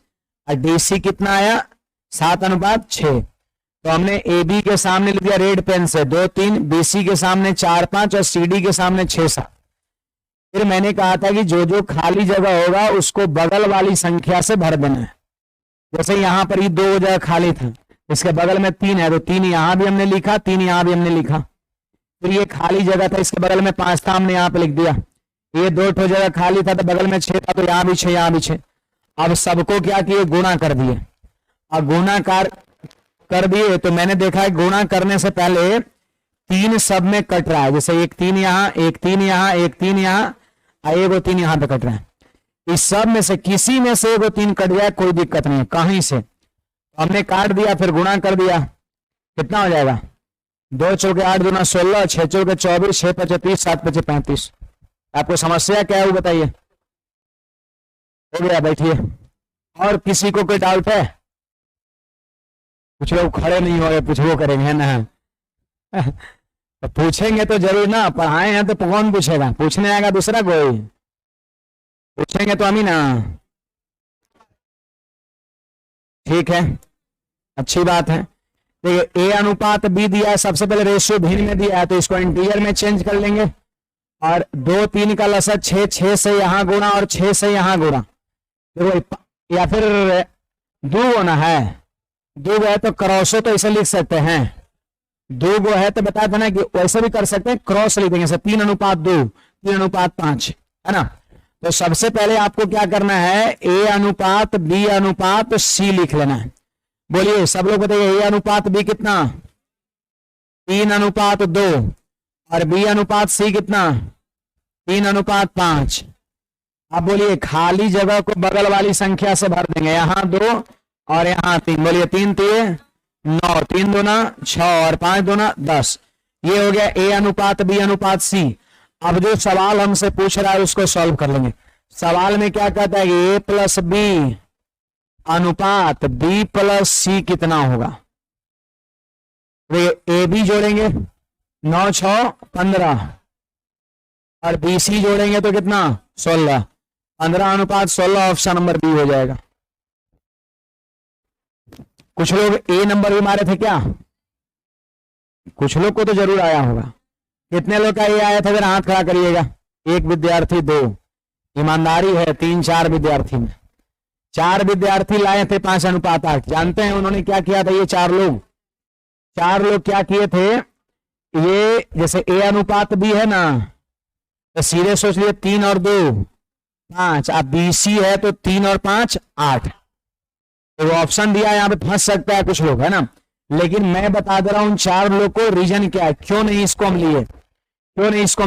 और डीसी कितना आया 7:6। तो हमने ए बी के सामने लिख दिया रेड पेन से 2-3, बीसी के सामने 4-5 और सी डी के सामने 6-7। फिर मैंने कहा था कि जो जो खाली जगह होगा उसको बगल वाली संख्या से भर देना है। जैसे यहाँ पर ये 2 जगह खाली था, इसके बगल में 3 है तो 3 यहाँ भी हमने लिखा, 3 यहाँ भी हमने लिखा। फिर ये खाली जगह था, इसके बगल में 5 था, हमने यहाँ पे लिख दिया। ये 2 ठो जगह खाली था तो बगल में 6 था तो यहाँ भी 6, यहाँ भी 6। अब सबको क्या किए, गुणा कर दिए। अब गुणाकार कर दिए तो मैंने देखा है गुणा करने से पहले 3 सब में कट रहा है। जैसे 1 3 यहाँ, 1 3 यहाँ, 1 3 यहाँ और 1 3 यहाँ पे कट रहा है। इस सब में से किसी में से 1 3 कट जाए कोई दिक्कत नहीं, कहीं से हमने काट दिया, फिर गुणा कर दिया। कितना हो जाएगा, 2 चौके 8 दूना 16, 6 चौके 24, 6 पचे 30, 7 पचे 35। आपको समस्या क्या है वो बताइए। हो गया, बैठिए। और किसी को कोई डाउट है? कुछ लोग खड़े नहीं हो रहे, पूछो करेंगे है ना। तो पूछेंगे तो जरूर ना, पढ़ाए हैं तो कौन पूछेगा, पूछने आएगा दूसरा कोई, पूछेंगे तो हम ही ना। ठीक है, अच्छी बात है। देखिए ए अनुपात बी दिया है, सबसे पहले रेशियो भिन्न में दिया है तो इसको इंटीजर में चेंज कर लेंगे। और 2 3 का लसा 6, 6 से यहाँ गुणा और 6 से यहाँ गुणा। देखो या फिर दो गुना है, 2 है तो क्रॉसो तो ऐसे लिख सकते हैं, 2 है तो बता देना कि वैसे भी कर सकते हैं, क्रॉस लिख देंगे 3:2, 3:5 है ना। तो सबसे पहले आपको क्या करना है, ए अनुपात बी अनुपात सी लिख लेना है। बोलिए सब लोग बताइए, ए अनुपात बी कितना, 3:2 और बी अनुपात सी कितना, 3:5। अब बोलिए खाली जगह को बगल वाली संख्या से भर देंगे, यहाँ 2 और यहाँ 3। बोलिए 3 3 9, 3 दूना 6 और 5 दूना 10। ये हो गया ए अनुपात बी अनुपात सी। अब जो सवाल हमसे पूछ रहा है उसको सॉल्व कर लेंगे। सवाल में क्या कहता है कि ए प्लस बी अनुपात बी प्लस सी कितना होगा। ए बी जोड़ेंगे 9 6 15 और बी सी जोड़ेंगे तो कितना 16, 15:16 ऑप्शन नंबर बी हो जाएगा। कुछ लोग ए नंबर भी मारे थे क्या, कुछ लोग को तो जरूर आया होगा। कितने लोग का ए आया था, अगर हाथ खड़ा करिएगा। 1 विद्यार्थी, 2, ईमानदारी है 3 4 विद्यार्थी में 4 विद्यार्थी लाए थे 5:8। जानते हैं उन्होंने क्या किया था, ये 4 लोग क्या किए थे, ये जैसे ए अनुपात बी है ना तो सीधे सोच लिए 3 और 2 5, अब बी सी है तो 3 और 5 8। तो ऑप्शन दिया यहाँ पे फंस सकता है कुछ लोग है ना, लेकिन मैं बता दे रहा हूं 4 लोग को रीजन क्या है, क्यों नहीं इसको हम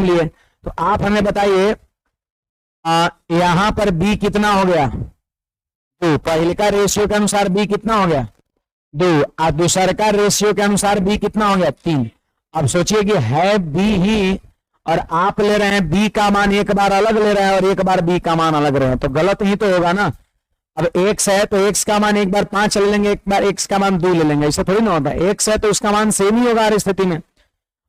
लिए। तो आप हमें बताइए यहां पर बी कितना हो गया, तो पहले का रेशियो के अनुसार बी कितना हो गया 2 और दूसरे का रेशियो के अनुसार बी कितना हो गया 3। अब सोचिए कि है बी ही और आप ले रहे हैं बी का मान एक बार अलग ले रहे हैं और एक बार बी का मान अलग रहे हैं, तो गलत ही तो होगा ना। अब x है तो x का मान एक बार 5 ले लेंगे, एक बार x का मान 2 ले लेंगे, ऐसा थोड़ी ना होता है। x है तो उसका मान सेम ही होगा हर स्थिति में,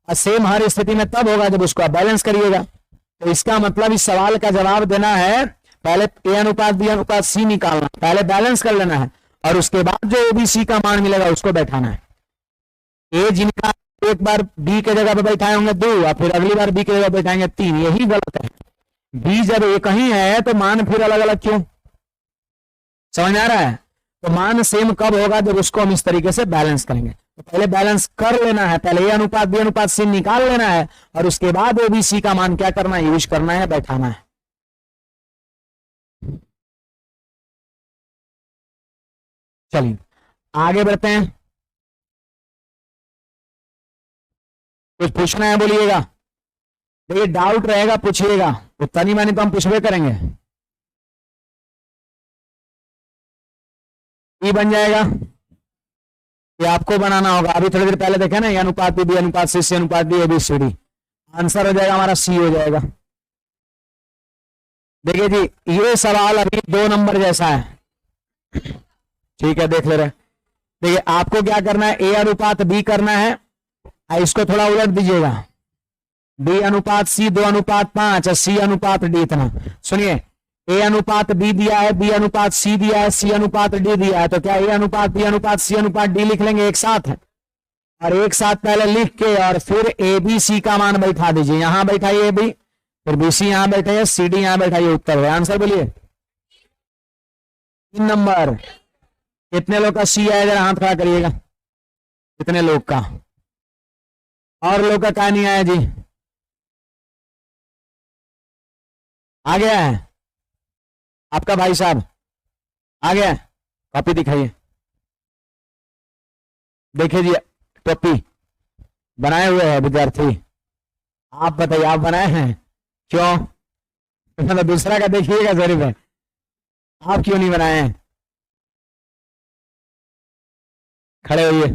और सेम हर स्थिति में तब होगा जब उसको आप बैलेंस करिएगा। तो इसका मतलब इस सवाल का जवाब देना है, पहले ए अनुपात बी अनुपात सी निकालना, पहले बैलेंस कर लेना है और उसके बाद जो ओबीसी का मान मिलेगा उसको बैठाना है। ए जिनका एक बार बी के जगह पे बैठाए होंगे 2 और फिर अगली बार बी के जगह बैठाएंगे 3, यही गलत है। बी जब एक ही है तो मान फिर अलग अलग क्यों, समझ आ रहा है। तो मान सेम कब होगा, जब उसको हम इस तरीके से बैलेंस करेंगे। तो पहले बैलेंस कर लेना है, पहले ए अनुपात बी अनुपात सी निकाल लेना है और उसके बाद ओबीसी का मान क्या करना है, यूज करना है, बैठाना है। चलिए आगे बढ़ते हैं, कुछ पूछना है बोलिएगा। देखिए डाउट रहेगा पूछिएगा, उतना नहीं माने तो हम पूछबे करेंगे। ई बन जाएगा, ये आपको बनाना होगा। अभी थोड़ी देर पहले देखे ना, ए अनुपात बी अनुपात सी अनुपात डी ABCD, आंसर हो जाएगा हमारा सी हो जाएगा। देखिए जी ये सवाल अभी 2 नंबर जैसा है, ठीक है देख ले रहे। देखिए आपको क्या करना है, ए अनुपात बी करना है, इसको थोड़ा उलट दीजिएगा, बी अनुपात सी 2:5 और सी अनुपात डी इतना। सुनिए, ए अनुपात बी दिया है, बी अनुपात सी दिया है, सी अनुपात डी दिया है, तो क्या ए अनुपात बी अनुपात सी अनुपात डी लिख लेंगे एक साथ है, और एक साथ पहले लिख के और फिर ए बी सी का मान बैठा दीजिए, यहां बैठाइए ए बी, फिर बी सी यहां बैठाइए, सी डी यहां बैठाइए, उत्तर है। आंसर बोलिए 3 नंबर। कितने लोग का सी है, जरा हाथ खड़ा करिएगा, कितने लोग का, और लोग का क्या नहीं आया जी, आ गया है आपका भाई साहब, आ गया, कॉपी दिखाइए, देखिए जी टोपी बनाए हुए हैं विद्यार्थी, आप बताइए आप बनाए हैं क्यों, मतलब दूसरा का देखिएगा जरूर है, आप क्यों नहीं बनाए हैं, खड़े होइए।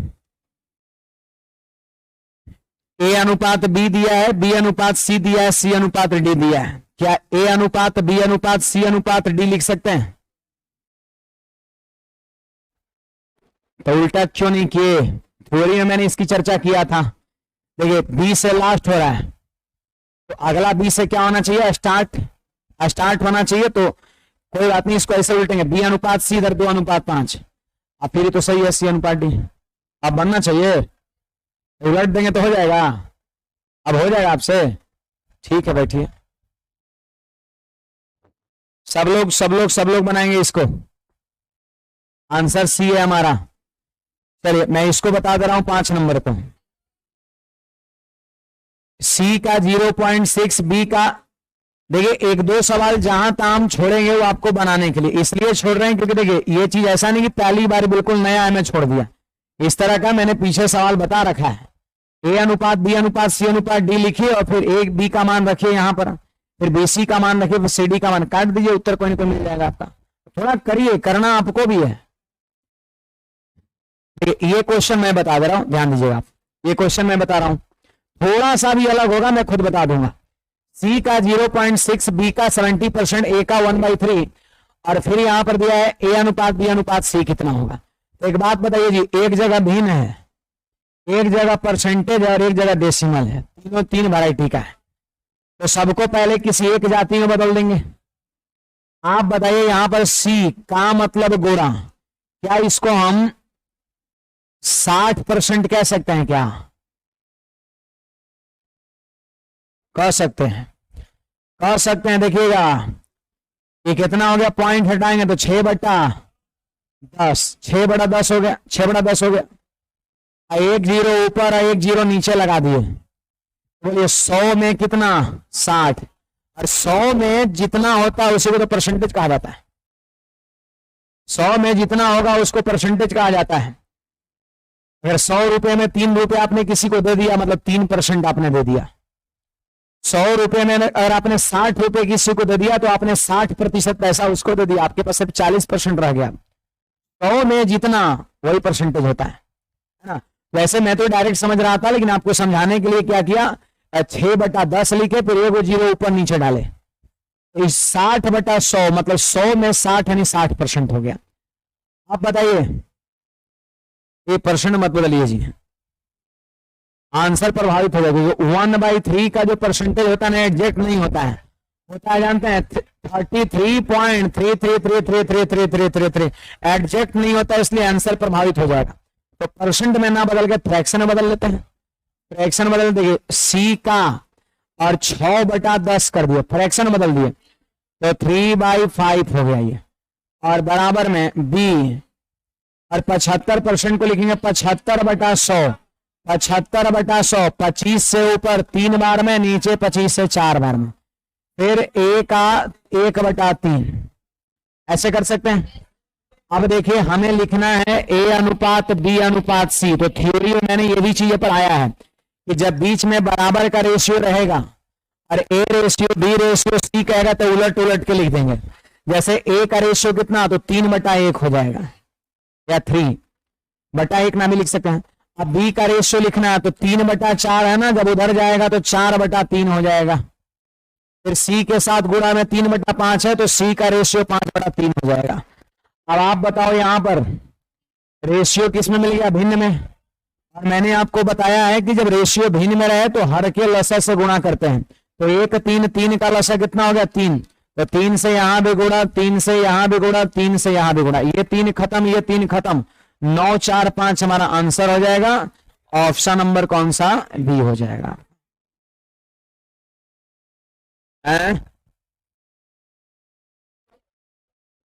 ए अनुपात बी दिया है, बी अनुपात सी दिया है, सी अनुपात डी दिया है, क्या ए अनुपात बी अनुपात सी अनुपात डी लिख सकते हैं, तो उल्टा क्यों नहीं किए, थ्योरी में मैंने इसकी चर्चा किया था। देखिए बी से लास्ट हो रहा है, तो अगला बी से क्या होना चाहिए, स्टार्ट होना चाहिए, तो कोई बात नहीं, इसको ऐसे उल्टेंगे, बी अनुपात सी इधर 2:5, अब फिर तो सही है, सी अनुपात डी अब बनना चाहिए, उलट देंगे तो हो जाएगा, अब हो जाएगा आपसे, ठीक है बैठिए, सब लोग बनाएंगे इसको, आंसर सी है हमारा। चलिए मैं इसको बता दे रहा हूं 5 नंबर को, सी का 0.6, बी का, देखिए 1-2 सवाल जहां ताम छोड़ेंगे वो आपको बनाने के लिए इसलिए छोड़ रहे हैं क्योंकि देखिए ये चीज ऐसा नहीं कि पहली बार बिल्कुल नया है मैं छोड़ दिया, इस तरह का मैंने पीछे सवाल बता रखा है, ए अनुपात बी अनुपात सी अनुपात डी लिखिए और फिर एक बी का मान रखिए यहां पर, फिर बी सी का मान रखिए, फिर सी डी का मान, काट दीजिए, उत्तर कोई ना कोई मिल जाएगा आपका, थोड़ा करिए, करना आपको भी है। ये क्वेश्चन मैं बता दे रहा हूं, ध्यान दीजिएगा आप, ये क्वेश्चन मैं बता रहा हूं थोड़ा सा भी अलग होगा मैं खुद बता दूंगा, सी का 0.6, बी का 70%, ए का 1/3, और फिर यहां पर दिया है ए अनुपात बी अनुपात सी कितना होगा। तो एक बात बताइए जी, एक जगह भिन्न है, एक जगह परसेंटेज और एक जगह डेसिमल है, तीनों 3 वैरायटी का है, तो सबको पहले किसी एक जाति में बदल देंगे। आप बताइए यहां पर सी का मतलब गोरा, क्या इसको हम 60% कह सकते हैं, क्या कह सकते हैं, कह सकते हैं, देखिएगा ये कितना हो गया, पॉइंट हटाएंगे तो 6/10, 6/10 हो गया, 6/10 हो गया, एक जीरो ऊपर और एक जीरो नीचे लगा दिए, बोलिए 100 में कितना 60, और 100 में जितना होता है उसी को तो परसेंटेज कहा जाता है, 100 में जितना होगा उसको परसेंटेज कहा जाता है। अगर 100 रुपए में 3 रुपए आपने किसी को दे दिया मतलब 3% आपने दे दिया, 100 रुपए में अगर आपने 60 रुपए किसी को दे दिया तो आपने 60% पैसा उसको दे दिया, आपके पास सिर्फ 40% रह गया। 100 में जितना वही परसेंटेज होता है ना। वैसे मैं तो डायरेक्ट समझ रहा था लेकिन आपको समझाने के लिए क्या किया, 6/10 लिखे फिर एक जीरो ऊपर नीचे डाले, तो 60/100 मतलब 100 में 60 यानी 60% हो गया। आप बताइए ये परसेंट मत बदलिए जी, आंसर प्रभावित हो जाएगा। 1/3 का जो परसेंटेज होता है ना एग्जैक्ट नहीं होता है, होता है जानते हैं 33.33333333 एग्जैक्ट नहीं होता, इसलिए आंसर प्रभावित हो जाएगा। तो परसेंट में ना बदल के फ्रैक्शन में बदल लेते हैं, फ्रैक्शन बदल देखिए सी का और 6/10 कर दिए, फ्रैक्शन बदल दिए तो 3/5 हो गया ये, और बराबर में बी और 75% को लिखेंगे 75/100, 75/100, 25 से ऊपर 3 बार में, नीचे 25 से 4 बार में, फिर ए का 1/3 ऐसे कर सकते हैं। अब देखिए हमें लिखना है ए अनुपात बी अनुपात सी, तो थ्योरी में मैंने ये भी चीजें पढ़ाया है कि जब बीच में बराबर का रेशियो रहेगा और a ratio b ratio c कहेगा तो उलट उलट के लिख देंगे। जैसे ए का रेशियो कितना तो 3/1 हो जाएगा या 3/1 ना भी लिख सकते हैं। अब बी का रेशियो लिखना है तो 3/4 है ना, जब उधर जाएगा तो 4/3 हो जाएगा। फिर सी के साथ गुणा में 3/5 है तो सी का रेशियो 5/3 हो जाएगा। अब आप बताओ यहां पर रेशियो किस में मिल गया? भिन्न में। और मैंने आपको बताया है कि जब रेशियो भिन्न में रहे तो हर के लसा से गुणा करते हैं। तो 1 3 3 का लसा कितना हो गया? 3। तो 3 से यहां भी गुणा, 3 से यहां भी गुणा, 3 से यहां भी गुणा, ये 3 खत्म, ये 3 खत्म, 9 4 5 हमारा आंसर हो जाएगा। ऑप्शन नंबर कौन सा? बी हो जाएगा।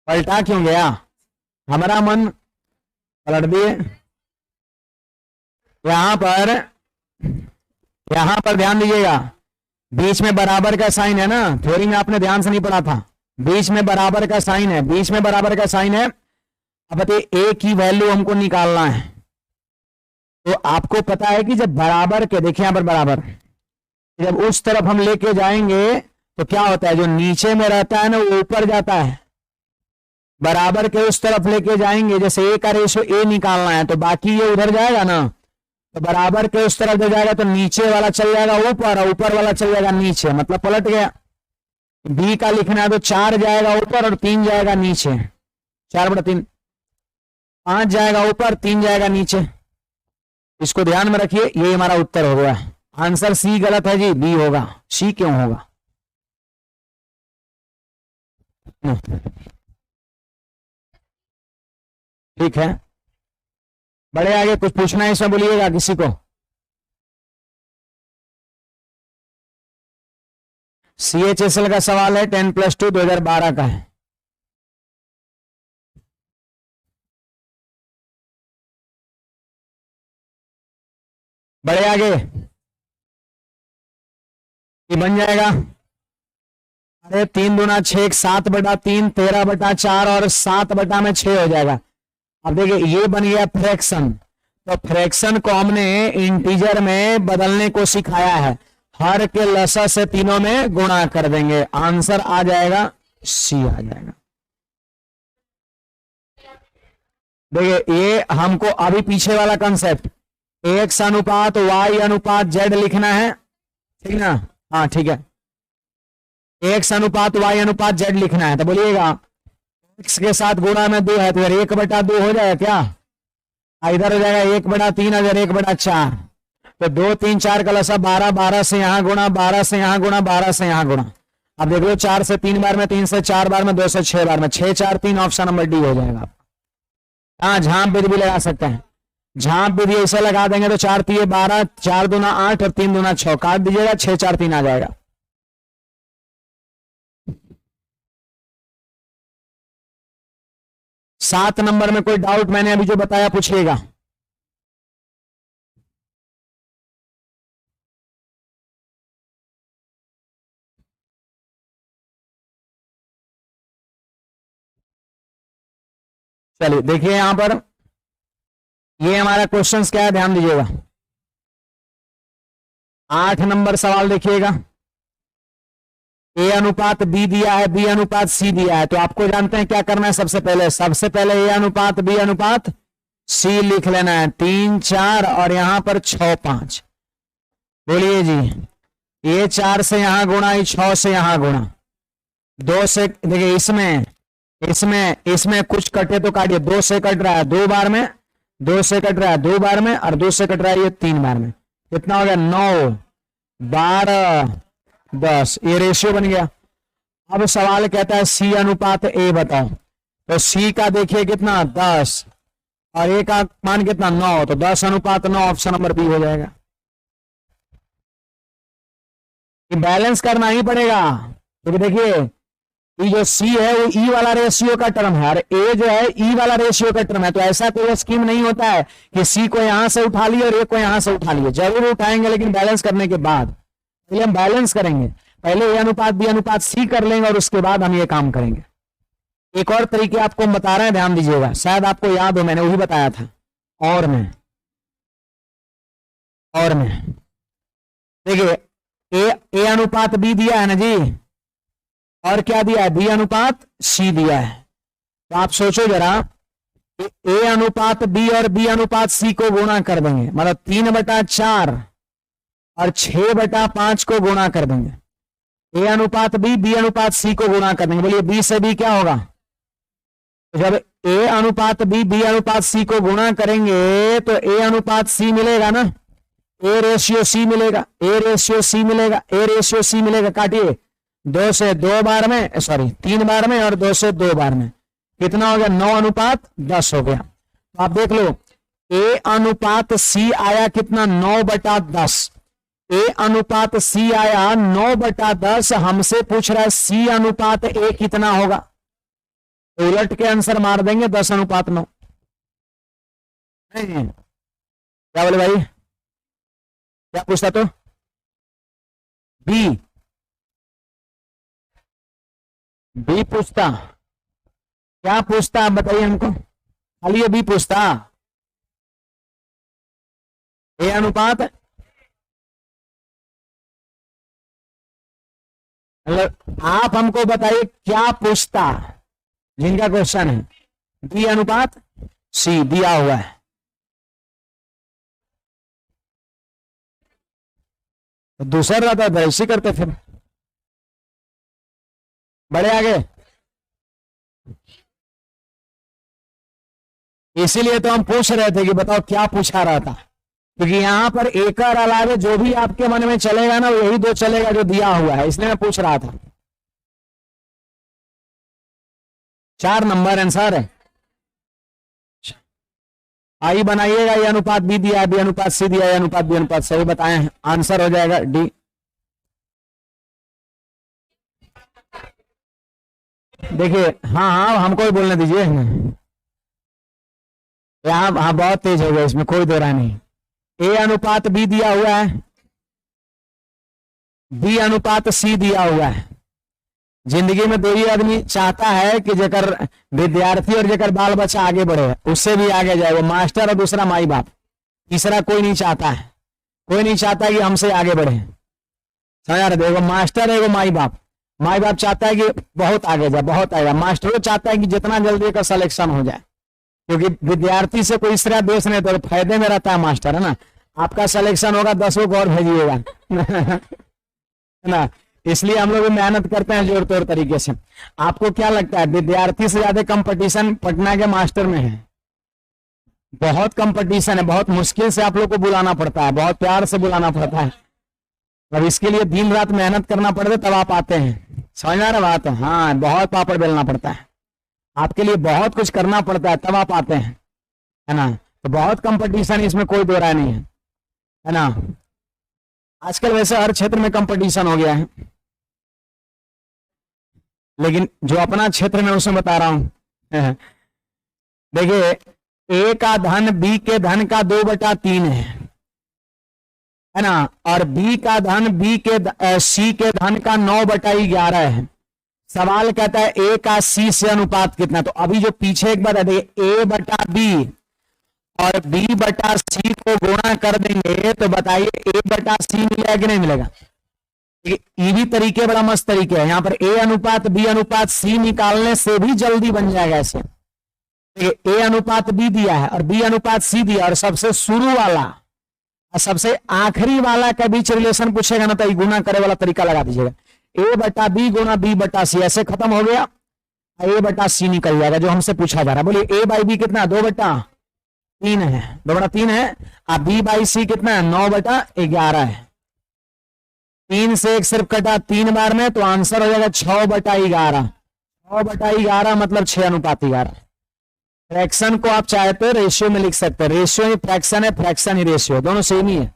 पलटा क्यों गया? हमारा मन पलट दिए। यहां पर ध्यान दीजिएगा, बीच में बराबर का साइन है ना, थ्योरी में आपने ध्यान से नहीं पढ़ा था, बीच में बराबर का साइन है, बीच में बराबर का साइन है। अब बताइए ए की वैल्यू हमको निकालना है। तो आपको पता है कि जब बराबर के, देखिए यहां पर बराबर, जब उस तरफ हम लेके जाएंगे तो क्या होता है? जो नीचे में रहता है ना वो ऊपर जाता है। बराबर के उस तरफ लेके जाएंगे, जैसे ए का रेशो ए निकालना है तो बाकी ये उधर जाएगा ना, तो बराबर के उस तरफ जब जाएगा तो नीचे वाला चल जाएगा ऊपर और ऊपर वाला चल जाएगा नीचे, मतलब पलट गया। बी का लिखना है तो 4 जाएगा ऊपर और 3 जाएगा नीचे, 4/3, 5 जाएगा ऊपर, 3 जाएगा नीचे। इसको ध्यान में रखिए, ये हमारा उत्तर हो गया। आंसर सी गलत है जी, बी होगा। सी क्यों होगा? ठीक है, बड़े आगे कुछ पूछना है इसमें, बोलिएगा किसी को। CHSL का सवाल है, 10+2 2012 का है। बड़े आगे ये बन जाएगा। अरे 3 दूना 6, 7/3, 13/4 और 7/6 हो जाएगा। अब देखिए ये बन गया फ्रैक्शन, तो फ्रैक्शन को हमने इंटीजर में बदलने को सिखाया है। हर के लसा से तीनों में गुणा कर देंगे, आंसर आ जाएगा सी आ जाएगा। देखिए ये हमको अभी पीछे वाला कंसेप्ट, x अनुपात y अनुपात z लिखना है, ठीक ना? हाँ ठीक है, x अनुपात y अनुपात z लिखना है। तो बोलिएगा x के साथ गुणा में 2 है तो 1/2 हो जाएगा क्या? इधर हो जाएगा 1/3 और 1/4। तो 2 3 4 का लसा 12, 12 से यहां गुणा, 12 से यहां गुणा, 12 से यहां गुणा। अब देख लो 4 से 3 बार में, 3 से 4 बार में, 2 से 6 बार में, 6 4 3, ऑप्शन नंबर डी हो जाएगा। हाँ झांप विधि भी लगा सकते हैं, झांप विधि ऐसे लगा देंगे तो 4 3 12, 4 दूना 8 और 3 दूना 6, काट दीजिएगा, 6 4 3 आ जाएगा। सात नंबर में कोई डाउट मैंने अभी जो बताया पूछिएगा। चलिए देखिए यहां पर ये हमारा क्वेश्चंस क्या है, ध्यान दीजिएगा। 8 नंबर सवाल देखिएगा, ए अनुपात बी दिया है, बी अनुपात सी दिया है। तो आपको जानते हैं क्या करना है, सबसे पहले ए अनुपात बी अनुपात सी लिख लेना है, 3 4 और यहां पर 6 5। बोलिए जी, ये 4 से यहां गुणा, 6 से यहां गुणा, 2 से, देखिए इसमें कुछ कटे तो काटिए, 2 से कट रहा है 2 बार में, 2 से कट रहा है 2 बार में, और 2 से कट रहा है ये 3 बार में। कितना हो गया? 9 12 10, ये रेशियो बन गया। अब सवाल कहता है सी अनुपात ए बताओ। तो सी का देखिए कितना 10 और ए का मान कितना 9, तो 10 अनुपात 9, ऑप्शन नंबर बी हो जाएगा। ये बैलेंस करना ही पड़ेगा, क्योंकि तो देखिए ये जो सी है वो ई वाला रेशियो का टर्म है और ए जो है ई वाला रेशियो का टर्म है। तो ऐसा कोई स्कीम नहीं होता है कि सी को यहां से उठा लिए और ए को यहां से उठा लिए, जरूर उठाएंगे लेकिन बैलेंस करने के बाद। पहले हम बैलेंस करेंगे, पहले ए अनुपात बी अनुपात सी कर लेंगे और उसके बाद हम ये काम करेंगे। एक और तरीके आपको हम बता रहे हैं, ध्यान दीजिएगा, शायद आपको याद हो, मैंने वही बताया था। और में देखिए ए अनुपात बी दिया है ना जी, और क्या दिया है? बी अनुपात सी दिया है। तो आप सोचो जरा, ए अनुपात बी और बी अनुपात सी को गुणा कर देंगे, मतलब 3/4 और 6/5 को गुणा कर देंगे। ए अनुपात बी, बी अनुपात सी को गुणा कर देंगे। बोलिए बी से बी क्या होगा? तो जब ए अनुपात बी अनुपात सी को गुणा करेंगे तो ए अनुपात सी मिलेगा ना, ए रेशियो सी मिलेगा, ए रेशियो सी मिलेगा, ए रेशियो सी मिलेगा। काटिए, 2 से 2 बार में, सॉरी 3 बार में और 2 से 2 बार में कितना हो गया, 9 अनुपात 10 हो गया। तो आप देख लो, ए अनुपात सी आया कितना, 9/10। ए अनुपात सी आया 9/10। हमसे पूछ रहा है सी अनुपात ए कितना होगा, तो उलट के आंसर मार देंगे 10/9। क्या बोले भाई, क्या पूछता, तो बी पूछता, क्या पूछता आप बताइए हमको, खाली ये बी पूछता, ए अनुपात, मतलब आप हमको बताइए क्या पूछता, जिनका क्वेश्चन है बी अनुपात सी दिया हुआ है। तो दूसरा रहता है ऐसे करते, फिर बड़े आगे। इसीलिए तो हम पूछ रहे थे कि बताओ क्या पूछा रहा था, क्योंकि यहां पर एक और अलावे जो भी आपके मन में चलेगा ना, यही 2 चलेगा जो दिया हुआ है, इसलिए मैं पूछ रहा था। 4 नंबर आंसर है। आई बनाइएगा, ये अनुपात बी दिया है, बी अनुपात सी दिया है, अनुपात बी अनुपात सही बताए, आंसर हो जाएगा डी। देखिए, हाँ हाँ हमको भी बोलने दीजिए, यहाँ हाँ बहुत तेज हो गया, इसमें कोई दो राय नहीं। ए अनुपात बी दिया हुआ है, बी अनुपात सी दिया हुआ है। जिंदगी में 2 ही आदमी चाहता है कि जेकर विद्यार्थी और जेकर बाल बच्चा आगे बढ़े, उससे भी आगे जाए, वो मास्टर और दूसरा माई बाप। तीसरा कोई नहीं चाहता है, कोई नहीं चाहता कि हमसे आगे बढ़े। समझ रहे, एगो मास्टर, एगो माई बाप। माई बाप चाहता है कि बहुत आगे जाए, बहुत आएगा। मास्टर चाहता है कि जितना जल्दी का सिलेक्शन हो जाए, क्योंकि विद्यार्थी से कोई इसरा दोष नहीं, तो फायदे में रहता है मास्टर, है ना। आपका सिलेक्शन होगा, 10 को और भेजिएगा है ना। इसलिए हम लोग मेहनत करते हैं जोर तोड़ तरीके से। आपको क्या लगता है, विद्यार्थी से ज्यादा कंपटीशन पटना के मास्टर में है? बहुत कंपटीशन है, बहुत मुश्किल से आप लोग को बुलाना पड़ता है, बहुत प्यार से बुलाना पड़ता है। अब इसके लिए दिन रात मेहनत करना पड़ता है, तब आप आते हैं। समझ आ रहा बात? हाँ, बहुत पापड़ बेलना पड़ता है, आपके लिए बहुत कुछ करना पड़ता है, तब आप आते हैं, है ना। तो बहुत कंपटीशन, इसमें कोई दो राय नहीं है ना। आजकल वैसे हर क्षेत्र में कंपटीशन हो गया है, लेकिन जो अपना क्षेत्र में उसमें बता रहा हूं। देखिए, ए का धन बी के धन का 2/3 है ना, और बी का धन बी के सी के धन का 9/11 है। सवाल कहता है ए का सी से अनुपात कितना। तो अभी जो पीछे एक बार है, ए बटा बी और बी बटा सी को गुणा कर देंगे तो बताइए ए बटा सी मिलेगा कि नहीं मिलेगा। ये भी तरीके बड़ा मस्त तरीके है। यहाँ पर ए अनुपात बी अनुपात सी निकालने से भी जल्दी बन जाएगा ऐसे। ए अनुपात बी दिया है और बी अनुपात सी दिया, और सबसे शुरू वाला और सबसे आखिरी वाला का बीच रिलेशन पूछेगा ना, तो गुणा करे वाला तरीका लगा दीजिएगा। ए बटा बी गुणा बी बटा सी, ऐसे खत्म हो गया, ए बटा सी निकल जाएगा जो हमसे पूछा जा रहा है। बोलिए ए बाई बी कितना, 2/3 है, 2/3 है। अब बी बाई सी कितना है, 9/11 है। 3 से 1 सिर्फ कटा 3 बार में, तो आंसर हो जाएगा 6/11। 6/11 मतलब 6:11। फ्रैक्शन को आप चाहे तो रेशियो में लिख सकते हैं। रेशियो ही फ्रैक्शन है, फ्रैक्शन ही रेशियो, दोनों सेम ही है।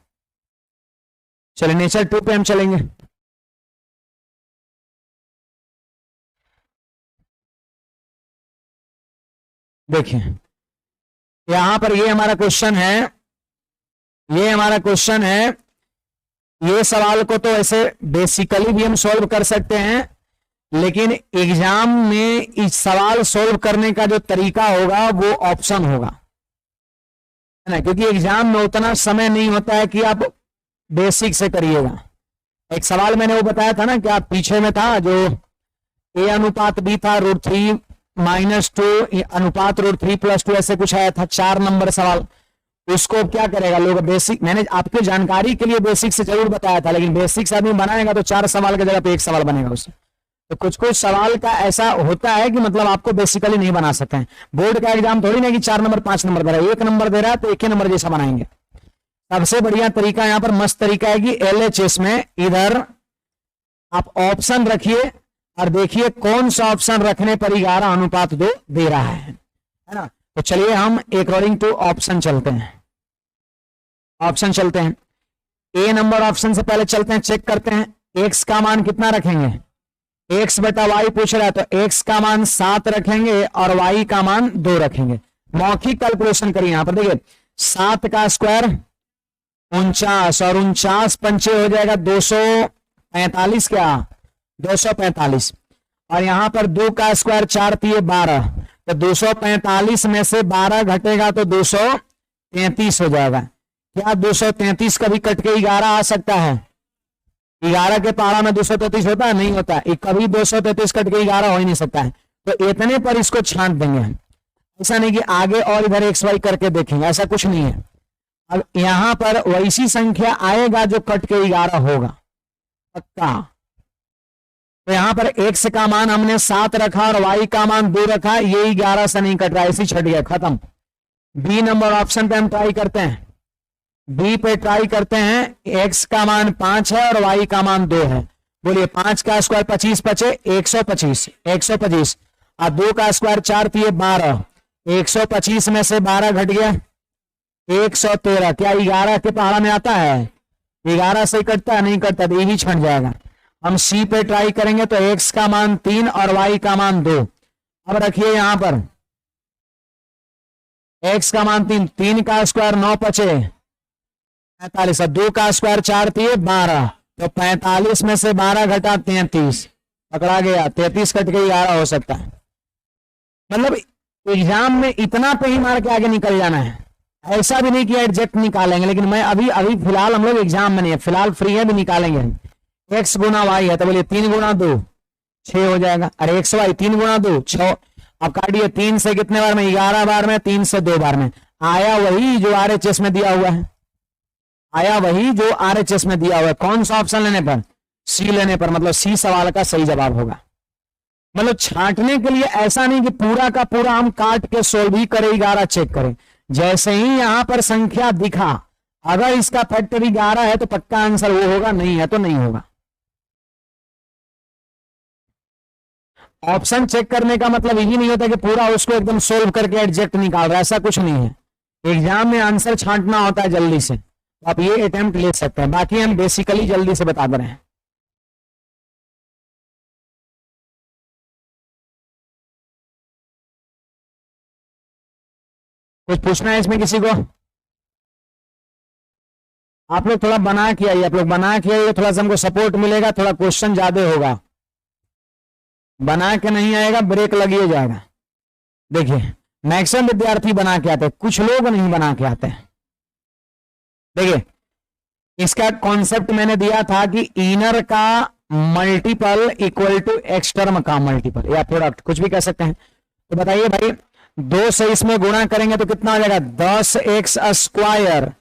चलिए नेचर 2 पे हम चलेंगे। देखिए यहां पर ये हमारा क्वेश्चन है, ये हमारा क्वेश्चन है। ये सवाल को तो ऐसे बेसिकली भी हम सॉल्व कर सकते हैं, लेकिन एग्जाम में इस सवाल सॉल्व करने का जो तरीका होगा वो ऑप्शन होगा, है ना, क्योंकि एग्जाम में उतना समय नहीं होता है कि आप बेसिक से करिएगा। एक सवाल मैंने वो बताया था ना कि आप पीछे में था जो ए अनुपात बी था √3 - 2 अनुपात √3 + 2 ऐसे कुछ आया था, 4 नंबर सवाल। उसको क्या करेगा लोग, बेसिक मैंने आपकी जानकारी के लिए बेसिक से जरूर बताया था, लेकिन बेसिक से आदमी बनाएगा तो 4 सवाल की जगह पे 1 सवाल बनेगा उससे। तो कुछ कुछ सवाल का ऐसा होता है कि मतलब आपको बेसिकली नहीं बना सकते हैं। बोर्ड का एग्जाम थोड़ी ना कि 4 नंबर 5 नंबर दे रहा है, 1 नंबर दे रहा है तो एक ही नंबर जैसा बनाएंगे। सबसे बढ़िया तरीका यहाँ पर मस्त तरीका है कि LHS में इधर आप ऑप्शन रखिए और देखिए कौन सा ऑप्शन रखने पर 11:2 दे रहा है ना। तो चलिए हम अकॉर्डिंग टू ऑप्शन चलते हैं, ऑप्शन चलते हैं। ए नंबर ऑप्शन से पहले चलते हैं, चेक करते हैं एक्स का मान कितना रखेंगे। एक्स बटा वाई पूछ रहा है तो एक्स का मान 7 रखेंगे और वाई का मान 2 रखेंगे। मौखिक कैलकुलेशन करिए यहां पर, देखिए 7 का स्क्वायर 49 और 49 पंचे हो जाएगा 245, क्या 245, और यहां पर 2 का स्क्वायर 4 तिये 12, तो 245 में से 12 घटेगा तो 233 हो जाएगा। क्या 233 कभी कट के 11 आ सकता है? 11 के पारा में 233 होता है? नहीं होता। कभी 233 कट के 11 हो ही नहीं सकता है। तो इतने पर इसको छांट देंगे। ऐसा नहीं कि आगे और इधर एक्स वाई करके देखेंगे, ऐसा कुछ नहीं है। अब यहां पर वैसी संख्या आएगा जो कट के 11 होगा पक्का। तो यहां पर एक्स का मान हमने 7 रखा और वाई का मान 2 रखा, ये 11 से नहीं कट रहा, ऐसे छट गया, खत्म। बी नंबर ऑप्शन पे हम ट्राई करते हैं, बी पे ट्राई करते हैं। एक्स का मान 5 है और वाई का मान 2 है। बोलिए 5 का स्क्वायर 25 बचे 125, 125 और 2 का स्क्वायर 4 तिये 12, 125 में से 12 घट गया 113। क्या 11 के पहाड़ा में आता है? 11 से कटता है? नहीं कटता, तो ये भी छट जाएगा। हम सी पे ट्राई करेंगे तो एक्स का मान 3 और वाई का मान 2। अब रखिए यहां पर एक्स का मान 3, 3 का स्क्वायर 9 बचे 45, 2 का स्क्वायर 4 तिये 12, तो 45 में से 12 घटा 33, पकड़ा गया। 33 कट के 11 हो सकता है। मतलब एग्जाम में इतना पे ही मार के आगे निकल जाना है, ऐसा भी नहीं कि एग्जैक्ट निकालेंगे। लेकिन मैं अभी फिलहाल हम लोग एग्जाम में नहीं है, फिलहाल फ्री है, भी निकालेंगे। एक्स गुना वाई है तो बोलिए 3 गुना 2 6 हो जाएगा। अरे एक्स वाई 3 गुना 2 6। अब काटिए 3 से कितने बार में? 11 बार में, 3 से 2 बार में। आया वही जो RHS में दिया हुआ है, आया वही जो RHS में दिया हुआ है। कौन सा ऑप्शन लेने पर? सी लेने पर, मतलब सी सवाल का सही जवाब होगा। मतलब छांटने के लिए ऐसा नहीं कि पूरा का पूरा हम काट के सोल्व ही करें, 11 चेक करें। जैसे ही यहां पर संख्या दिखा, अगर इसका फैक्टर 11 है तो पक्का आंसर वो होगा, नहीं है तो नहीं होगा। ऑप्शन चेक करने का मतलब यही नहीं होता कि पूरा उसको एकदम सोल्व करके एग्जैक्ट निकाल रहा है, ऐसा कुछ नहीं है। एग्जाम में आंसर छांटना होता है जल्दी से, तो आप ये अटेम्प्ट ले सकते हैं। बाकी हम बेसिकली जल्दी से बता दे रहे हैं। कुछ पूछना है इसमें किसी को? आप लोग थोड़ा बना के आइए, आप लोग बना के आइए, थोड़ा सा हमको सपोर्ट मिलेगा, थोड़ा क्वेश्चन ज्यादा होगा। बना के नहीं आएगा ब्रेक लगिए जाएगा। देखिए मैक्सिमम विद्यार्थी बना के आते हैं, कुछ लोग नहीं बना के आते हैं। देखिए इसका कॉन्सेप्ट मैंने दिया था कि इनर का मल्टीपल इक्वल टू एक्सटर्म का मल्टीपल या प्रोडक्ट, कुछ भी कह सकते हैं। तो बताइए भाई 2 से इसमें गुणा करेंगे तो कितना हो जाएगा? 10x square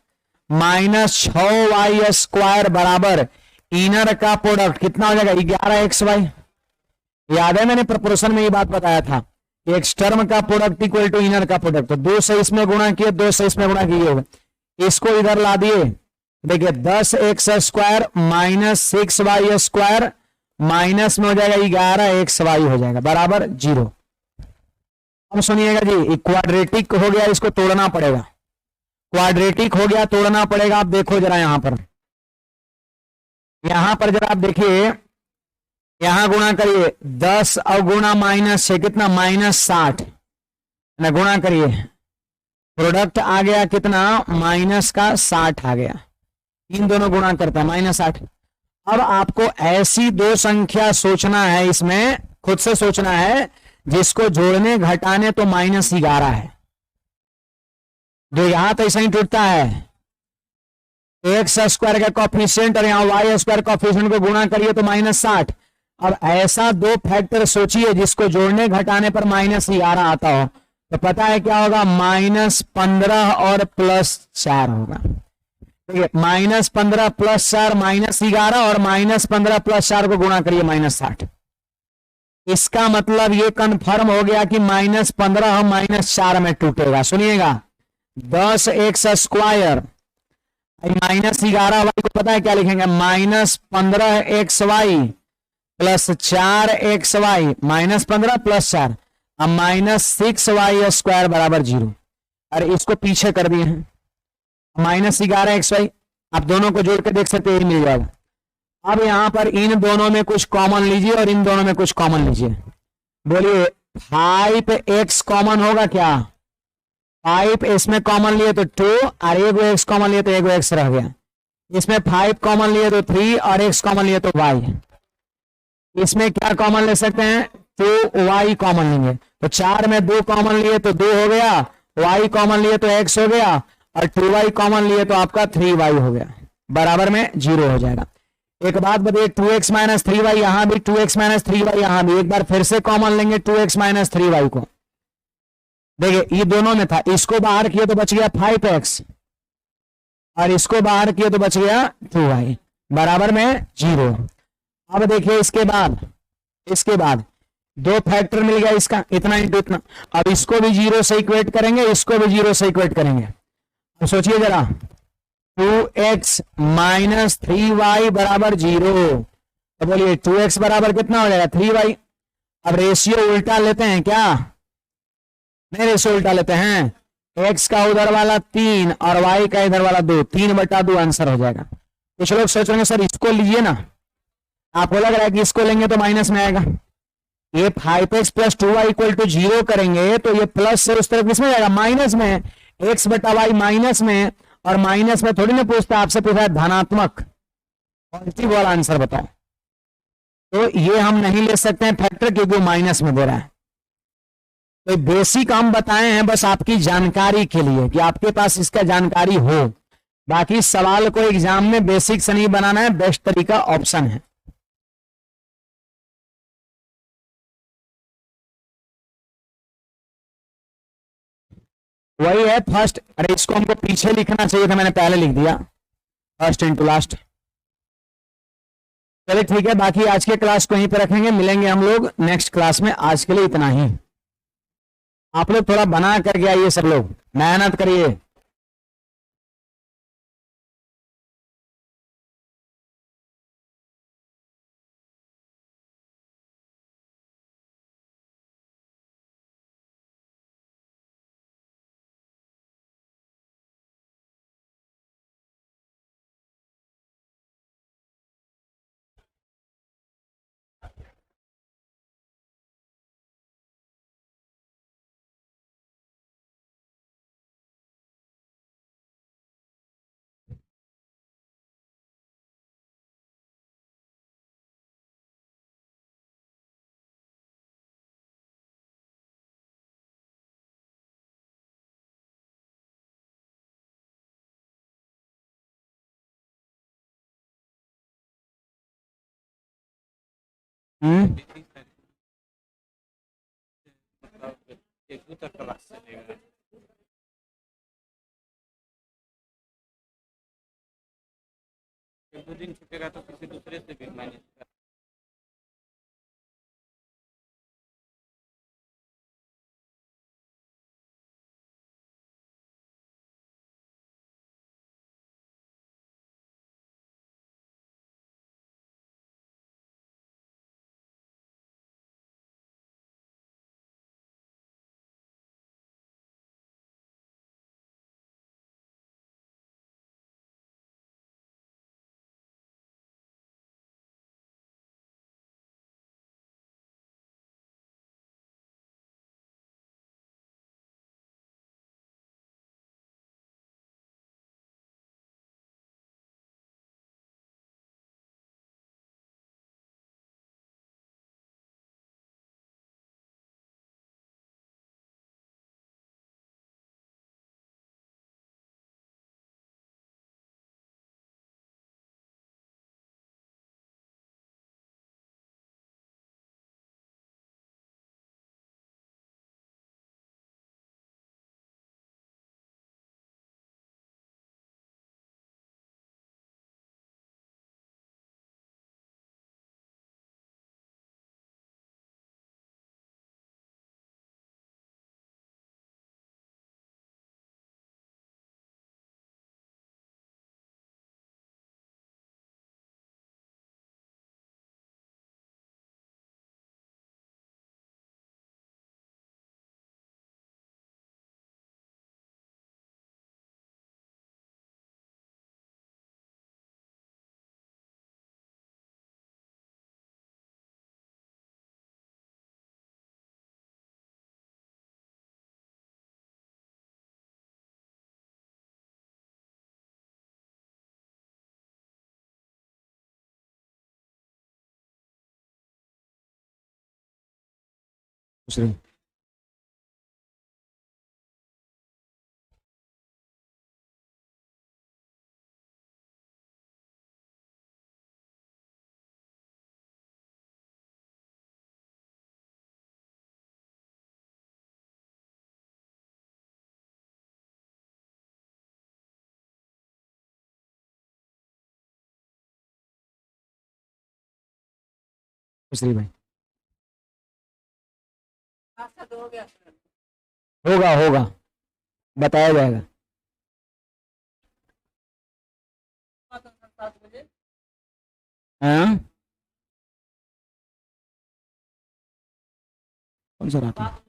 minus 6y square बराबर इनर का प्रोडक्ट कितना हो जाएगा? 11xy। याद है मैंने प्रोपोर्शन में ये बात बताया था, एक्सटर्म का प्रोडक्ट इक्वल टू इनर का प्रोडक्ट। तो 2 से इसमें गुणा किए, 2 से इसमें गुणा किए होगा, इसको इधर ला दिए। देखिए 10x square minus 6y square minus में हो जाएगा 11xy हो जाएगा बराबर 0। अब सुनिएगा जी, क्वाड्रेटिक हो गया, इसको तोड़ना पड़ेगा। क्वाड्रेटिक हो गया, तोड़ना पड़ेगा। आप देखो जरा यहां पर जरा आप देखिए, यहां गुणा करिए 10 और गुणा माइनस है कितना? -60 ना, गुणा करिए प्रोडक्ट आ गया कितना? माइनस का 60 आ गया। इन दोनों गुणा करता है -60। अब आपको ऐसी 2 संख्या सोचना है, इसमें खुद से सोचना है जिसको जोड़ने घटाने तो -11 है। जो यहां तो ऐसा ही टूटता है, एक्स स्क्वायर का कॉफिशिएंट और यहां वाई स्क्वायर कॉफिशिएंट को गुणा करिए तो -60। अब ऐसा 2 फैक्टर सोचिए जिसको जोड़ने घटाने पर -11 आता हो, तो पता है क्या होगा? -15 और +4 होगा। देखिए -15 + 4 -11 और -15 + 4 को गुणा करिए -60। इसका मतलब ये कंफर्म हो गया कि -15 -4 में टूटेगा। सुनिएगा, 10x² -11y को पता है क्या लिखेंगे, -15xy प्लस 4xy, -15 + 4, अब -6y² बराबर 0। अरे इसको पीछे कर दिए हैं, -11xy, आप दोनों को जोड़ के देख सकते हैं, मिल जाएगा। अब यहां पर इन दोनों में कुछ कॉमन लीजिए और इन दोनों में कुछ कॉमन लीजिए। बोलिए 5x कॉमन होगा क्या? 5 इसमें कॉमन लिए तो 2 और एक x कॉमन लिए तो एक x रह गया। इसमें 5 कॉमन लिए तो 3 और x कॉमन लिए तो y। इसमें क्या कॉमन ले सकते हैं? 2y कॉमन लेंगे तो 4 में 2 कॉमन लिए तो 2 हो गया, y कॉमन लिए तो x हो गया, और 2y कॉमन लिए तो आपका 3y हो गया, बराबर में 0 हो जाएगा। एक बात बताइए, 2x - 3y यहां भी, 2x - 3y यहां भी, एक बार फिर से कॉमन लेंगे 2x - 3y को। देखिए ये दोनों में था, इसको बाहर किए तो बच गया 5x और इसको बाहर किए तो बच गया 2y, बराबर में 0। अब देखिए इसके बाद 2 फैक्टर मिल गया इसका, इतना इंटू इतना। अब इसको भी 0 से इक्वेट करेंगे, इसको भी 0 से इक्वेट करेंगे। अब सोचिए जरा, 2x - 3y बराबर 0, तो बोलिए 2x बराबर कितना हो जाएगा? 3y। अब रेशियो उल्टा लेते हैं क्या? नहीं, रेशियो उल्टा लेते हैं, x का उधर वाला 3 और y का इधर वाला 2, 3/2 आंसर हो जाएगा। कुछ लोग सोच रहे हैं सर इसको लीजिए ना, आपको लग रहा है कि इसको लेंगे तो माइनस में आएगा। ये 5x + 2y = 0 करेंगे तो ये प्लस से उस तरफ किसमें जाएगा? माइनस में। x/y माइनस में, और माइनस में थोड़ी ना पूछता, आपसे पूछा है धनात्मक, पॉजिटिव वाला आंसर बताओ। तो ये हम नहीं ले सकते हैं फैक्टर, क्योंकि माइनस में दे रहा है। तो बेसिक हम बताए हैं बस आपकी जानकारी के लिए, कि आपके पास इसका जानकारी हो। बाकी सवाल को एग्जाम में बेसिक से नहीं बनाना है, बेस्ट तरीका ऑप्शन है। वही है फर्स्ट, अरे इसको हमको पीछे लिखना चाहिए था, मैंने पहले लिख दिया, फर्स्ट इनटू लास्ट। चलिए ठीक है, बाकी आज के क्लास को यहीं पे रखेंगे, मिलेंगे हम लोग नेक्स्ट क्लास में। आज के लिए इतना ही। आप लोग थोड़ा बना करके आइए, सब लोग मेहनत करिए। हम्म एक दो दिन छूटेगा तो किसी दूसरे से भी मैनेज दूसरी दूसरी भाई होगा होगा बताया जाएगा। हाँ कौन सा रात है?